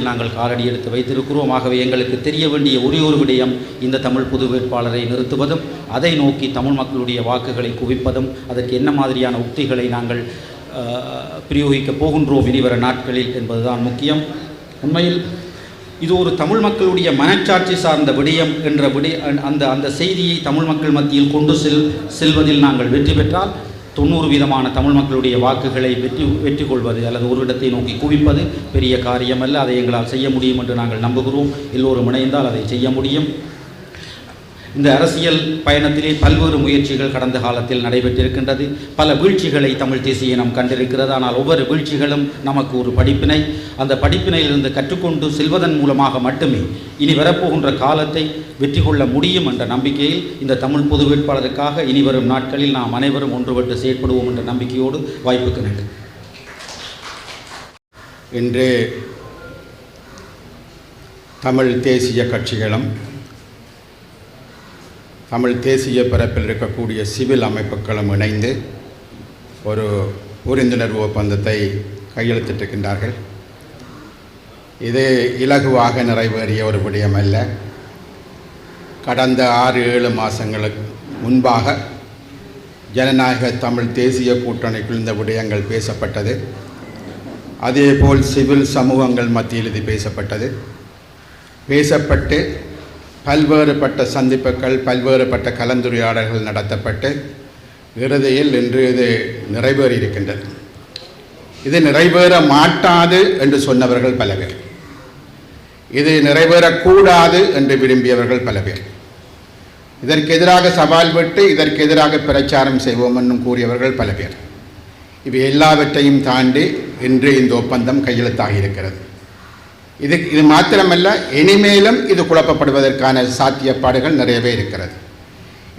J: நாங்கள் காலடி எடுத்து வைத்திருக்கிறோம். ஆகவே எங்களுக்கு தெரிய வேண்டிய ஒரே ஒரு விடயம் இந்த தமிழ் பொது வேட்பாளரை நிறுத்துவதும், அதை நோக்கி தமிழ் மக்களுடைய வாக்குகளை குவிப்பதும், அதற்கு என்ன மாதிரியான உத்திகளை நாங்கள் பிரயோகிக்கப் போகின்றோம் இனிவர நாட்களில் என்பதுதான் முக்கியம். உண்மையில் இது ஒரு தமிழ் மக்களுடைய மனச்சாட்சி சார்ந்த விடயம் என்ற அந்த செய்தியை தமிழ் மக்கள் மத்தியில் கொண்டு செல்வதில் நாங்கள் வெற்றி பெற்றால் 90% தமிழ் மக்களுடைய வாக்குகளை வெற்றி கொள்வது அல்லது ஒரு இடத்தை நோக்கி குவிப்பது பெரிய காரியமல்ல. அதை எங்களால் செய்ய முடியும் என்று நாங்கள் நம்புகிறோம். எல்லோரும் இணைந்தால் அதை செய்ய முடியும். இந்த அரசியல் பயணத்திலே பல்வேறு முயற்சிகள் கடந்த காலத்தில் நடைபெற்றிருக்கின்றது. பல வீழ்ச்சிகளை தமிழ் தேசிய இனம் கண்டிருக்கிறது. ஆனால் ஒவ்வொரு வீழ்ச்சிகளும் நமக்கு ஒரு படிப்பினை. அந்த படிப்பினையிலிருந்து கற்றுக்கொண்டு செல்வதன் மூலமாக மட்டுமே இனி வரப்போகின்ற காலத்தை வெற்றி கொள்ள முடியும் என்ற நம்பிக்கையில் இந்த தமிழ் பொது வேட்பாளருக்காக இனி வரும் நாட்களில் நாம் அனைவரும் ஒன்றுபட்டு செயற்படுவோம் என்ற நம்பிக்கையோடு வாய்ப்புக்கு நன்றி.
C: இன்று தமிழ் தேசிய கட்சிகளும் தமிழ் தேசிய பரப்பில் இருக்கக்கூடிய சிவில் அமைப்புகளும் இணைந்து ஒரு புரிந்துணர்வு ஒப்பந்தத்தை கையெழுத்திட்டிருக்கின்றார்கள். இது இலகுவாக நிறைவேறிய ஒரு விடயமல்ல. கடந்த 6-7 மாதங்களுக்கு முன்பாக ஜனநாயக தமிழ் தேசிய கூட்டணிக்குள் இந்த விடயங்கள் பேசப்பட்டது. அதேபோல் சிவில் சமூகங்கள் மத்தியில் இது பேசப்பட்டு பல்வேறுபட்ட சந்திப்புகள், பல்வேறுபட்ட கலந்துரையாடல்கள் நடத்தப்பட்டு இறுதியில் இன்று இது நிறைவேறியிருக்கின்றது. இது நிறைவேற மாட்டாது என்று சொன்னவர்கள் பல பேர், இது நிறைவேறக்கூடாது என்று விரும்பியவர்கள் பல பேர், இதற்கு எதிராக சவால் விட்டு இதற்கு எதிராக பிரச்சாரம் செய்வோம் என்றும் கூறியவர்கள் பல பேர். இவை எல்லாவற்றையும் தாண்டி இன்று இந்த ஒப்பந்தம் கையெழுத்தாகி இருக்கிறது. இது மாத்திரமல்ல, இனிமேலும் இது குழப்பப்படுவதற்கான சாத்தியப்பாடுகள் நிறையவே இருக்கிறது.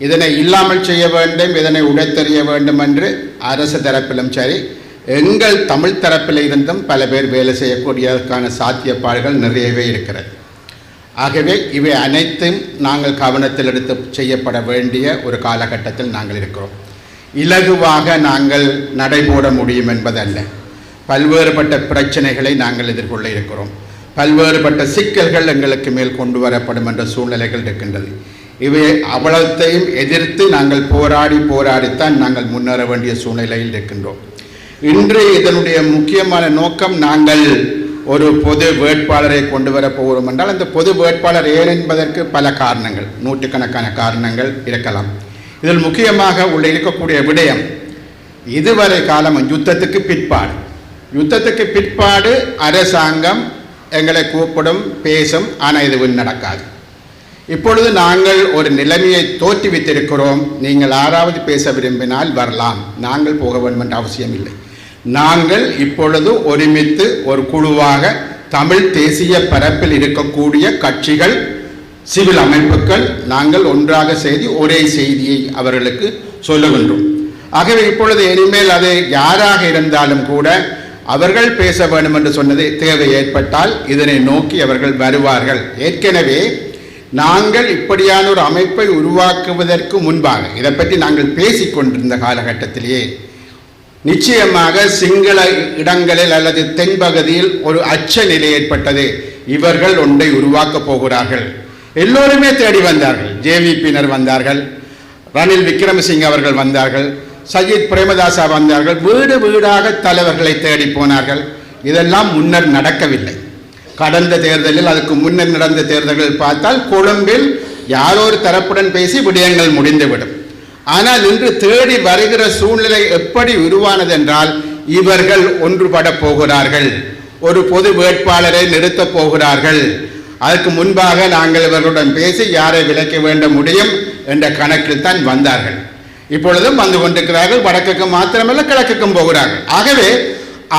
C: இதனை இல்லாமல் செய்ய வேண்டும், இதனை உடைத்தெறிய வேண்டும் என்று அரசு தரப்பிலும் சரி, எங்கள் தமிழ் தரப்பில் இருந்தும் பல பேர் வேலை செய்யக்கூடியதற்கான சாத்தியப்பாடுகள் நிறையவே இருக்கிறது. ஆகவே இவை அனைத்தும் நாங்கள் கவனத்தில் எடுத்து செய்யப்பட வேண்டிய ஒரு காலகட்டத்தில் நாங்கள் இருக்கிறோம். இலகுவாக நாங்கள் நடைபோட முடியும் என்பதல்ல. பல்வேறுபட்ட பிரச்சனைகளை நாங்கள் எதிர்கொள்ள இருக்கிறோம். பல்வேறுபட்ட சிக்கல்கள் எங்களுக்கு மேல் கொண்டு வரப்படும் என்ற சூழ்நிலைகள் இருக்கின்றது. இவை அவ்வளத்தையும் எதிர்த்து நாங்கள் போராடித்தான் நாங்கள் முன்னேற வேண்டிய சூழ்நிலையில் இருக்கின்றோம். இன்று இதனுடைய முக்கியமான நோக்கம், நாங்கள் ஒரு பொது வேட்பாளரை கொண்டு வர போகிறோம் என்றால் அந்த பொது வேட்பாளர் ஏன் என்பதற்கு பல காரணங்கள், நூற்றுக்கணக்கான காரணங்கள் இருக்கலாம். இதில் முக்கியமாக உள்ள இருக்கக்கூடிய விடயம், இதுவரை காலம் யுத்தத்துக்கு பிற்பாடு அரசாங்கம் எங்களை கூப்பிடும், பேசும், ஆனால் இதுவும் நடக்காது. இப்பொழுது நாங்கள் ஒரு நிலைமையை தோற்றுவித்திருக்கிறோம். நீங்கள் யாராவது பேச விரும்பினால் வரலாம், நாங்கள் போக வேண்டும் என்ற அவசியம் இல்லை. நாங்கள் இப்பொழுது ஒருமித்து ஒரு குழுவாக தமிழ் தேசிய பரப்பில் இருக்கக்கூடிய கட்சிகள், சிவில் அமைப்புகள், நாங்கள் ஒன்றாக செய்து ஒரே செய்தியை அவர்களுக்கு சொல்லுகின்றோம். ஆகவே இப்பொழுது இனிமேல் அது யாராக இருந்தாலும் கூட அவர்கள் பேச வேண்டும் என்று சொன்னது தேவை ஏற்பட்டால் இதனை நோக்கி அவர்கள் வருவார்கள். ஏற்கனவே நாங்கள் இப்படியான ஒரு அமைப்பை உருவாக்குவதற்கு முன்பாக இதை பற்றி நாங்கள் பேசிக்கொண்டிருந்த காலகட்டத்திலேயே நிச்சயமாக சிங்கள இடங்களில் அல்லது தென்பகுதியில் ஒரு அச்ச நிலை ஏற்பட்டது. இவர்கள் ஒன்றை உருவாக்கப் போகிறார்கள். எல்லோருமே தேடி வந்தார்கள். ஜேவிபியினர் வந்தார்கள், ரணில் விக்ரமசிங்க அவர்கள் வந்தார்கள், சஜித் பிரேமதாசா வந்தார்கள், வீடு வீடாக தலைவர்களை தேடி போனார்கள். இதெல்லாம் முன்னர் நடக்கவில்லை. கடந்த தேர்தலில், அதுக்கு முன்னர் நடந்த தேர்தல்கள் பார்த்தால் கொழும்பில் யாரோ ஒரு தரப்புடன் பேசி விடயங்கள் முடிந்துவிடும். ஆனால் இன்று தேடி வருகிற சூழ்நிலை எப்படி உருவானது என்றால், இவர்கள் ஒன்றுபட போகிறார்கள், ஒரு பொது வேட்பாளரை நிறுத்தப் போகிறார்கள். அதற்கு முன்பாக நாங்கள் இவர்களுடன் பேசி யாரை விலக்க வேண்ட முடியும் என்ற கணக்கில் தான் வந்தார்கள். இப்பொழுதும் வந்து கொண்டிருக்கிறார்கள். வடக்குக்கு மாத்திரமல்ல, கிழக்குக்கும் போகிறார்கள். ஆகவே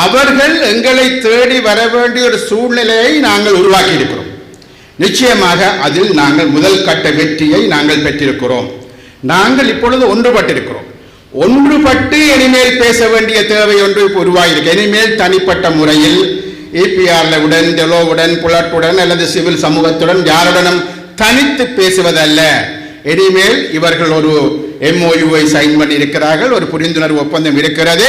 C: அவர்கள் எங்களை தேடி வர வேண்டிய ஒரு சூழ்நிலையை நாங்கள் உருவாக்கி இருக்கிறோம். நிச்சயமாக அதில் நாங்கள் முதல் கட்ட வெற்றியை நாங்கள் பெற்றிருக்கிறோம். நாங்கள் இப்பொழுது ஒன்றுபட்டிருக்கிறோம். ஒன்றுபட்டு இனிமேல் பேச வேண்டிய தேவை ஒன்று உருவாகியிருக்கு. இனிமேல் தனிப்பட்ட முறையில் EPRவுடன், டெலோவுடன், புலட்டுடன் அல்லது சிவில் சமூகத்துடன் யாருடனும் தனித்து பேசுவதல்ல. இனிமேல் இவர்கள் ஒரு MOUவை சைன் பண்ணி இருக்கிறார்கள், ஒரு புரிந்துணர்வு ஒப்பந்தம் இருக்கிறது.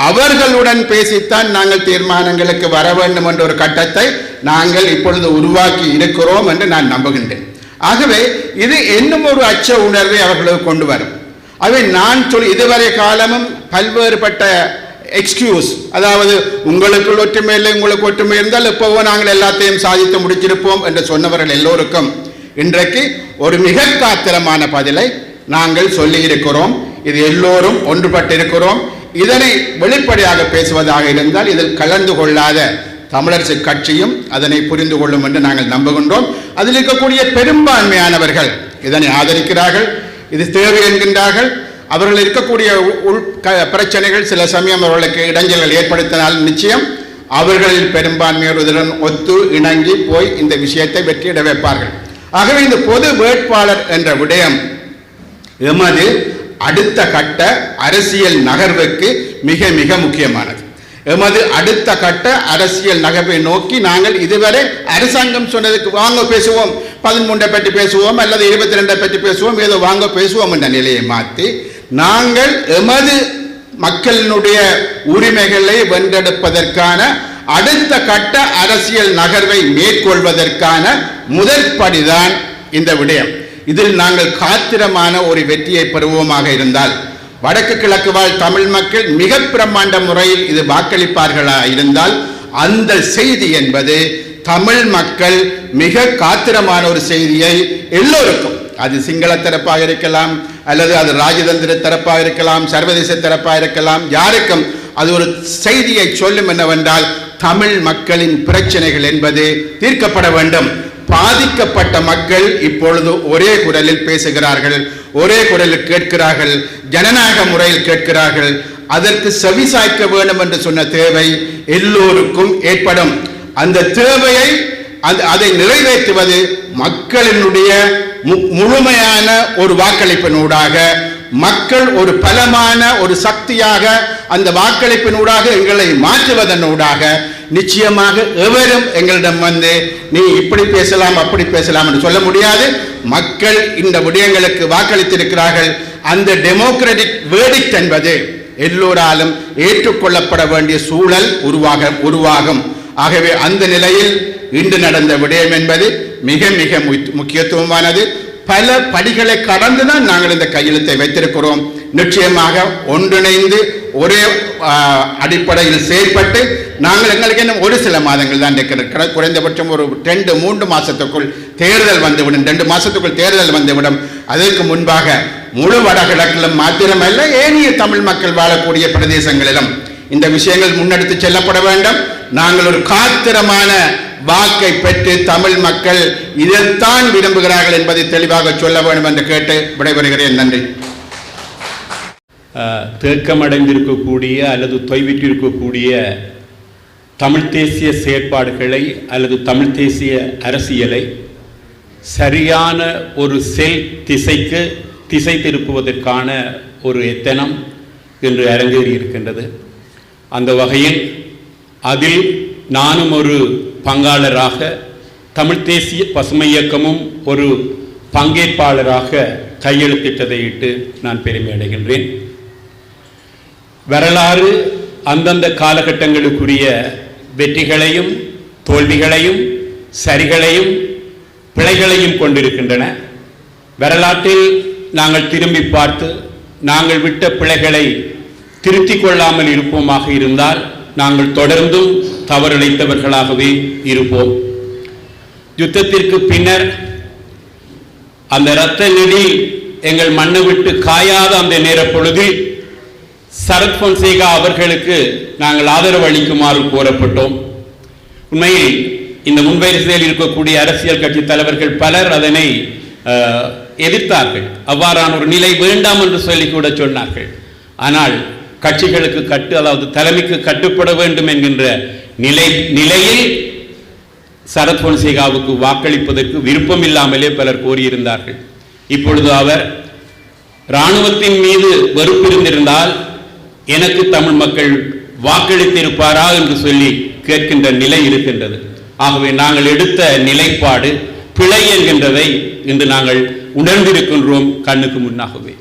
C: அவர்களுடன் பேசித்தான் நாங்கள் தீர்மானங்களுக்கு வர வேண்டும் என்ற ஒரு கட்டத்தை நாங்கள் இப்பொழுது உருவாக்கி இருக்கிறோம் என்று நான் நம்புகின்றேன். ஆகவே இது இன்னும் ஒரு அச்ச உணர்வை அவர்களுக்கு கொண்டு வரும். ஆகவே நான் இதுவரை காலமும் பல்வேறுபட்ட எக்ஸ்கியூஸ், அதாவது உங்களுக்குள் ஒற்றுமை இல்லை, உங்களுக்கு ஒற்றுமை இருந்தால் எப்போவோ நாங்கள் எல்லாத்தையும் சாதித்து முடிச்சிருப்போம் என்று சொன்னவர்கள் எல்லோருக்கும் இன்றைக்கு ஒரு மிக காத்திரமான பதிலை நாங்கள் சொல்லி இருக்கிறோம். இது எல்லோரும் ஒன்றுபட்டிருக்கிறோம். இதனை வெளிப்படையாக பேசுவதாக இருந்தால் இதில் கலந்து கொள்ளாத தமிழரசு கட்சியும் அதனை புரிந்து கொள்ளும் என்று நாங்கள் நம்புகின்றோம். அதில் இருக்கக்கூடிய பெரும்பான்மையானவர்கள் இதனை ஆதரிக்கிறார்கள், இது தேவை என்கின்றார்கள். அவர்கள் இருக்கக்கூடிய பிரச்சனைகள் சில சமயம் அவர்களுக்கு இடைஞ்சல்கள் ஏற்படுத்தினால் நிச்சயம் அவர்களில் பெரும்பான்மையோர் இதனுடன் ஒத்து இணங்கி போய் இந்த விஷயத்தை வெற்றியிட வைப்பார்கள். ஆகவே இந்த பொது வேட்பாளர் என்ற விடயம் எமது அடுத்த கட்ட அரசியல் நகர்வுக்கு மிக மிக முக்கியமானது. எமது அடுத்த கட்ட அரசியல் நகர்வை நோக்கி நாங்கள் இதுவரை அரசாங்கம் சொன்னதுக்கு வாங்க பேசுவோம், 13 பற்றி பேசுவோம் அல்லது 22 பற்றி பேசுவோம், ஏதோ வாங்க பேசுவோம் என்ற நிலையை மாற்றி நாங்கள் எமது மக்களினுடைய உரிமைகளை வென்றெடுப்பதற்கான அடுத்த கட்ட அரசியல் நகர்வை மேற்கொள்வதற்கான முதற்படிதான் இந்த விடயம். இதில் நாங்கள் காத்திரமான ஒரு வெற்றியை பெறுவோமாக இருந்தால் வடக்கு கிழக்கு வாழ் தமிழ் மக்கள் மிக பிரம்மாண்ட முறையில் இது வாக்களிப்பார்களா இருந்தால் அந்த செய்தி என்பது தமிழ் மக்கள் மிக காத்திரமான ஒரு செய்தியை எல்லோருக்கும், அது சிங்கள தரப்பாக இருக்கலாம் அல்லது அது ராஜதந்திர தரப்பாக இருக்கலாம், சர்வதேச தரப்பாக இருக்கலாம், யாருக்கும் அது ஒரு செய்தியை சொல்லும் என்னவென்றால் தமிழ் மக்களின் பிரச்சனைகள் என்பது தீர்க்கப்பட வேண்டும். பாதிக்கப்பட்ட மக்கள் இப்பொழுது ஒரே குரலில் பேசுகிறார்கள், ஒரே குரலில் கேட்கிறார்கள், ஜனநாயக முறையில் கேட்கிறார்கள். அதற்கு செவிசாய்க்க வேண்டும் என்று சொன்ன தேவை எல்லோருக்கும் ஏற்படும். அந்த தேவையை அதை நிறைவேற்றுவது மக்களினுடைய முழுமையான ஒரு வாக்களிப்பினூடாக, மக்கள் ஒரு பலமான ஒரு சக்தியாக அந்த வாக்களிப்பினூடாக எங்களை மாற்றுவதனூடாக நிச்சயமாக எவரும் எங்களிடம் வந்து நீ இப்படி பேசலாம் அப்படி பேசலாம் என்று சொல்ல முடியாது. மக்கள் இந்த விடயங்களுக்கு வாக்களித்திருக்கிறார்கள். அந்த டெமோக்ராட்டிக் வேர்டிக்ட் என்பது எல்லோராலும் ஏற்றுக்கொள்ளப்பட வேண்டிய சூழல் உருவாகும். ஆகவே அந்த நிலையில் இன்று நடந்த விடயம் என்பது மிக மிக முக்கியத்துவமானது. பல படிகளை கடந்துதான் நாங்கள் இந்த கையெழுத்தை வைத்திருக்கிறோம். நிச்சயமாக ஒன்றிணைந்து ஒரே அடிப்படையில் செயல்பட்டு நாங்கள் எங்களுக்கு இன்னும் ஒரு சில மாதங்கள் தான் இருக்கிற, குறைந்தபட்சம் ஒரு 2-3 மாதத்துக்குள் தேர்தல் வந்துவிடும். 2 மாதத்துக்குள் தேர்தல் வந்துவிடும். அதற்கு முன்பாக முழு வடகிழக்கிலும் மாத்திரமல்ல ஏனைய தமிழ் மக்கள் வாழக்கூடிய பிரதேசங்களிலும் இந்த விஷயங்கள் முன்னெடுத்து செல்லப்பட வேண்டும். நாங்கள் ஒரு காத்திரமான வாக்கை பெற்று தமிழ் மக்கள் இதைத்தான் விரும்புகிறார்கள் என்பதை தெளிவாக சொல்ல வேண்டும் என்று கேட்டு விடைபெறுகிறேன். நன்றி.
K: தேக்கமடைந்திருக்கக்கூடிய அல்லது தொய்விட்டிருக்கக்கூடிய தமிழ் தேசிய செயற்பாடுகளை அல்லது தமிழ் தேசிய அரசியலை சரியான ஒரு திசைக்கு திசை திருப்புவதற்கான ஒரு எத்தனம் இன்று அரங்கேறி இருக்கின்றது. அந்த வகையில் அதில் நானும் ஒரு பங்காளராக, தமிழ் தேசிய பசுமை இயக்கமும் ஒரு பங்கேற்பாளராக கையெழுத்திட்டதையிட்டு நான் பெருமை அடைகின்றேன். வரலாறு அந்தந்த காலகட்டங்களுக்குரிய வெற்றிகளையும் தோல்விகளையும் சரிகளையும் பிழைகளையும் கொண்டிருக்கின்றன. வரலாற்றில் நாங்கள் திரும்பி பார்த்து நாங்கள் விட்ட பிழைகளை திருத்திக் கொள்ளாமல் இருப்போமாக இருந்தால் நாங்கள் தொடர்ந்தும் தவறிழைத்தவர்களாகவே இருப்போம். யுத்தத்திற்கு பின்னர் அந்த இரத்த நெடில் எங்கள் மண்ணை விட்டு காயாத அந்த நேர பொழுதில் சரத் பொன்சேகா அவர்களுக்கு நாங்கள் ஆதரவு அளிக்குமாறு கோரப்பட்டோம். உண்மையில் இந்த முன்வரிசையில் இருக்கக்கூடிய அரசியல் கட்சி தலைவர்கள் பலர் அதனை எதிர்த்தார்கள். அவ்வாறான ஒரு நிலை வேண்டாம் என்று சொல்லி கூட சொன்னார்கள். ஆனால் கட்சிகளுக்கு அதாவது தலைமைக்கு கட்டுப்பட வேண்டும் என்கின்ற நிலையில் சரத் பொன்சேகாவுக்கு வாக்களிப்பதற்கு விருப்பம் இல்லாமலே பலர் கோரியிருந்தார்கள். இப்பொழுது அவர் இராணுவத்தின் மீது வெறுப்பு இருந்திருந்தால் எனக்கு தமிழ் மக்கள் வாக்களித்திருப்பாரா என்று சொல்லி கேட்கின்ற நிலை இருக்கின்றது. ஆகவே நாங்கள் எடுத்த நிலைப்பாடு பிழை என்கின்றதை இன்று நாங்கள் உணர்ந்திருக்கின்றோம் கண்ணுக்கு முன்னாகவே.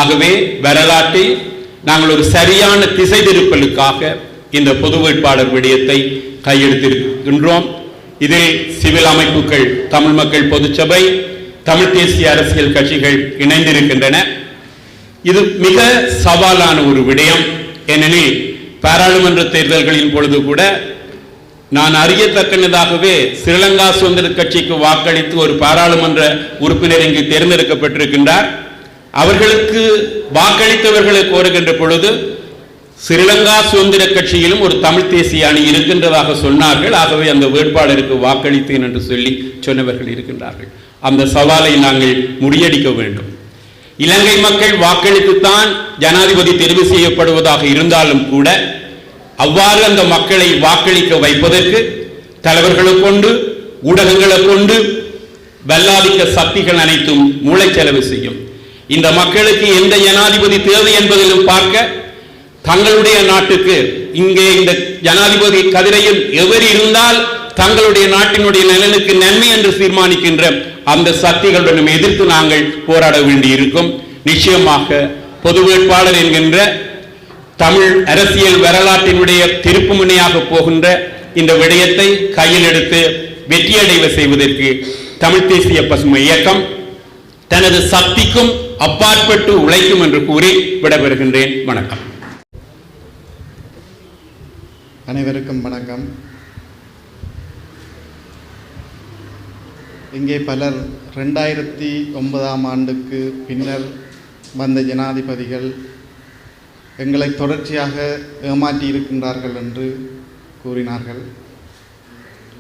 K: ஆகவே வரலாற்றை நாங்கள் ஒரு சரியான திசை திருப்பலுக்காக இந்த பொது வேட்பாளர் விடயத்தை கையெழுத்திருக்கின்றோம். இதில் சிவில் அமைப்புகள், தமிழ் மக்கள் பொதுச்சபை, தமிழ் தேசிய அரசியல் கட்சிகள் இணைந்திருக்கின்றன. இது மிக சவாலான ஒரு விடயம். ஏனெனில் பாராளுமன்ற தேர்தல்களின் பொழுது கூட நான் அறியத்தக்கதாகவே ஸ்ரீலங்கா சுதந்திர கட்சிக்கு வாக்களித்து ஒரு பாராளுமன்ற உறுப்பினர் இங்கு தேர்ந்தெடுக்கப்பட்டிருக்கின்றார். அவர்களுக்கு வாக்களித்தவர்களை கோருகின்ற பொழுது ஸ்ரீலங்கா சுதந்திர கட்சியிலும் ஒரு தமிழ் தேசிய அணி இருக்கின்றதாக சொன்னார்கள். ஆகவே அந்த வேட்பாளருக்கு வாக்களித்தேன் என்று சொல்லி சொன்னவர்கள் இருக்கின்றார்கள். அந்த சவாலை நாங்கள் முறியடிக்க வேண்டும். இலங்கை மக்கள் வாக்களித்துத்தான் ஜனாதிபதி தெரிவு செய்யப்படுவதாக இருந்தாலும் கூட அவ்வாறு அந்த மக்களை வாக்களிக்க வைப்பதற்கு தலைவர்களை கொண்டு, ஊடகங்களை கொண்டு வல்லாதிக்க சக்திகள் அனைத்தும் மூளைச்செலவு செய்யும். இந்த மக்களுக்கு எந்த ஜனாதிபதி தேவை என்பதிலும் பார்க்க தங்களுடைய நாட்டுக்கு இங்கே இந்த ஜனாதிபதி கதிரையில் எவர் இருந்தால் தங்களுடைய நாட்டினுடைய நலனுக்கு நன்மை என்று தீர்மானிக்கின்ற அந்த சக்திகளுடன் எதிர்த்து நாங்கள் போராட வேண்டியிருக்கும். நிச்சயமாக பொது வேட்பாளர் என்கின்ற தமிழ் அரசியல் வரலாற்றினுடைய திருப்பு முனையாக போகின்ற இந்த விடயத்தை கையில் எடுத்து வெற்றியடைவ செய்வதற்கு தமிழ் தேசிய பசுமை இயக்கம் தனது சக்திக்கும் அப்பாற்பட்டு உழைக்கும் என்று கூறி விடைபெறுகின்றேன். வணக்கம்.
L: அனைவருக்கும் வணக்கம். இங்கே பலர் 2009 ஆண்டுக்கு பின்னர் வந்த ஜனாதிபதிகள் எங்களை தொடர்ச்சியாக ஏமாற்றி இருக்கின்றார்கள் என்று கூறினார்கள்.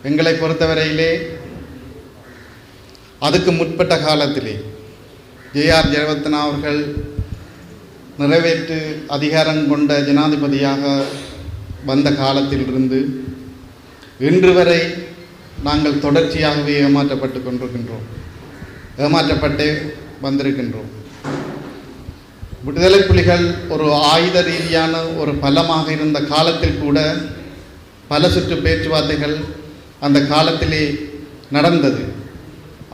L: எங்களை பொறுத்தவரையிலே அதுக்கு முற்பட்ட காலத்திலே ஜே.ஆர். ஜெயவர்தனா அவர்கள் நிறைவேற்று அதிகாரம் கொண்ட ஜனாதிபதியாக வந்த காலத்திலிருந்து இன்று வரை நாங்கள் தொடர்ச்சியாகவே ஏமாற்றப்பட்டு கொண்டிருக்கின்றோம், ஏமாற்றப்பட்டே வந்திருக்கின்றோம். விடுதலை புலிகள் ஒரு ஆயுத ரீதியான ஒரு பலமாக இருந்த காலத்தில் கூட பல சுற்று பேச்சுவார்த்தைகள் அந்த காலத்திலே நடந்தது.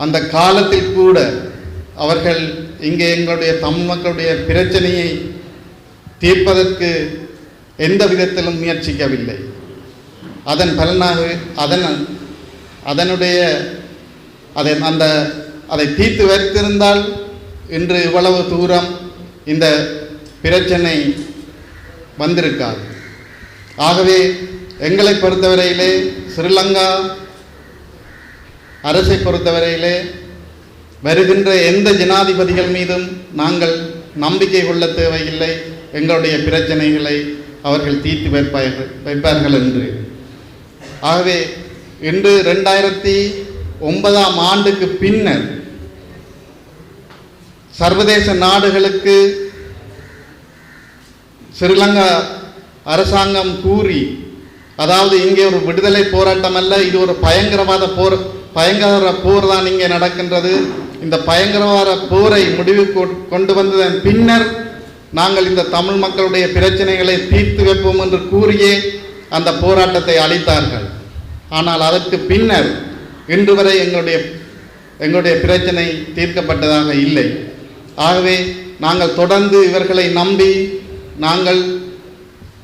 L: அந்த காலத்தில் கூட அவர்கள் இங்கே எங்களுடைய தமிழ் மக்களுடைய பிரச்சனையை தீர்ப்பதற்கு எந்த விதத்திலும் முயற்சிக்கவில்லை. அதன் பலனாக அதை தீர்த்து வைத்திருந்தால் இன்று இவ்வளவு தூரம் இந்த பிரச்சனை வந்திருக்காது. ஆகவே எங்களை பொறுத்தவரையிலே, ஸ்ரீலங்கா அரசை பொறுத்தவரையிலே வருகின்ற எந்த ஜனாதிபதிகள் மீதும் நாங்கள் நம்பிக்கை கொள்ள தேவையில்லை. எங்களுடைய பிரச்சனைகளை அவர்கள் தீர்த்து வைப்பார்கள் என்று. ஆகவே இன்று 2009ஆம் ஆண்டுக்கு பின்னர் சர்வதேச நாடுகளுக்கு ஸ்ரீலங்கா அரசாங்கம் கூறி, அதாவது இங்கே ஒரு விடுதலை போராட்டம் அல்ல, இது ஒரு பயங்கர போர் தான் இங்கே நடக்கின்றது, இந்த பயங்கரவாத போரை முடிவு கொண்டு வந்ததன் பின்னர் நாங்கள் இந்த தமிழ் மக்களுடைய பிரச்சனைகளை தீர்த்து வைப்போம் என்று கூறியே அந்த போராட்டத்தை அளித்தார்கள். ஆனால் அதற்கு பின்னர் இன்று வரை எங்களுடைய பிரச்சனை தீர்க்கப்பட்டதாக இல்லை. ஆகவே நாங்கள் தொடர்ந்து இவர்களை நம்பி நாங்கள்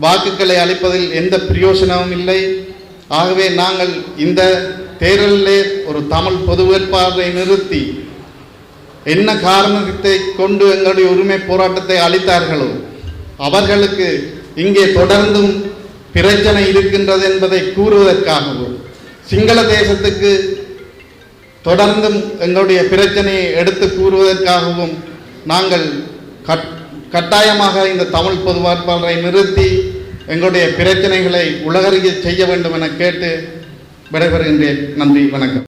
L: வாக்குகளை அளிப்பதில் எந்த பிரயோசனமும் இல்லை. ஆகவே நாங்கள் இந்த தேர்தலிலே ஒரு தமிழ் பொது வேட்பாளரை நிறுத்தி என்ன காரணத்தை கொண்டு எங்களுடைய உரிமை போராட்டத்தை அளித்தார்களோ அவர்களுக்கு இங்கே தொடர்ந்தும் பிரச்சனை இருக்கின்றது என்பதை கூறுவதற்காகவும், சிங்கள தேசத்துக்கு தொடர்ந்தும் எங்களுடைய பிரச்சனையை எடுத்து கூறுவதற்காகவும் நாங்கள் கட்டாயமாக இந்த தமிழ் பொது வேட்பாளரை நிறுத்தி எங்களுடைய பிரச்சனைகளை உலகறிய செய்ய வேண்டும் என கேட்டு விடைபெறுகின்றேன். நன்றி, வணக்கம்.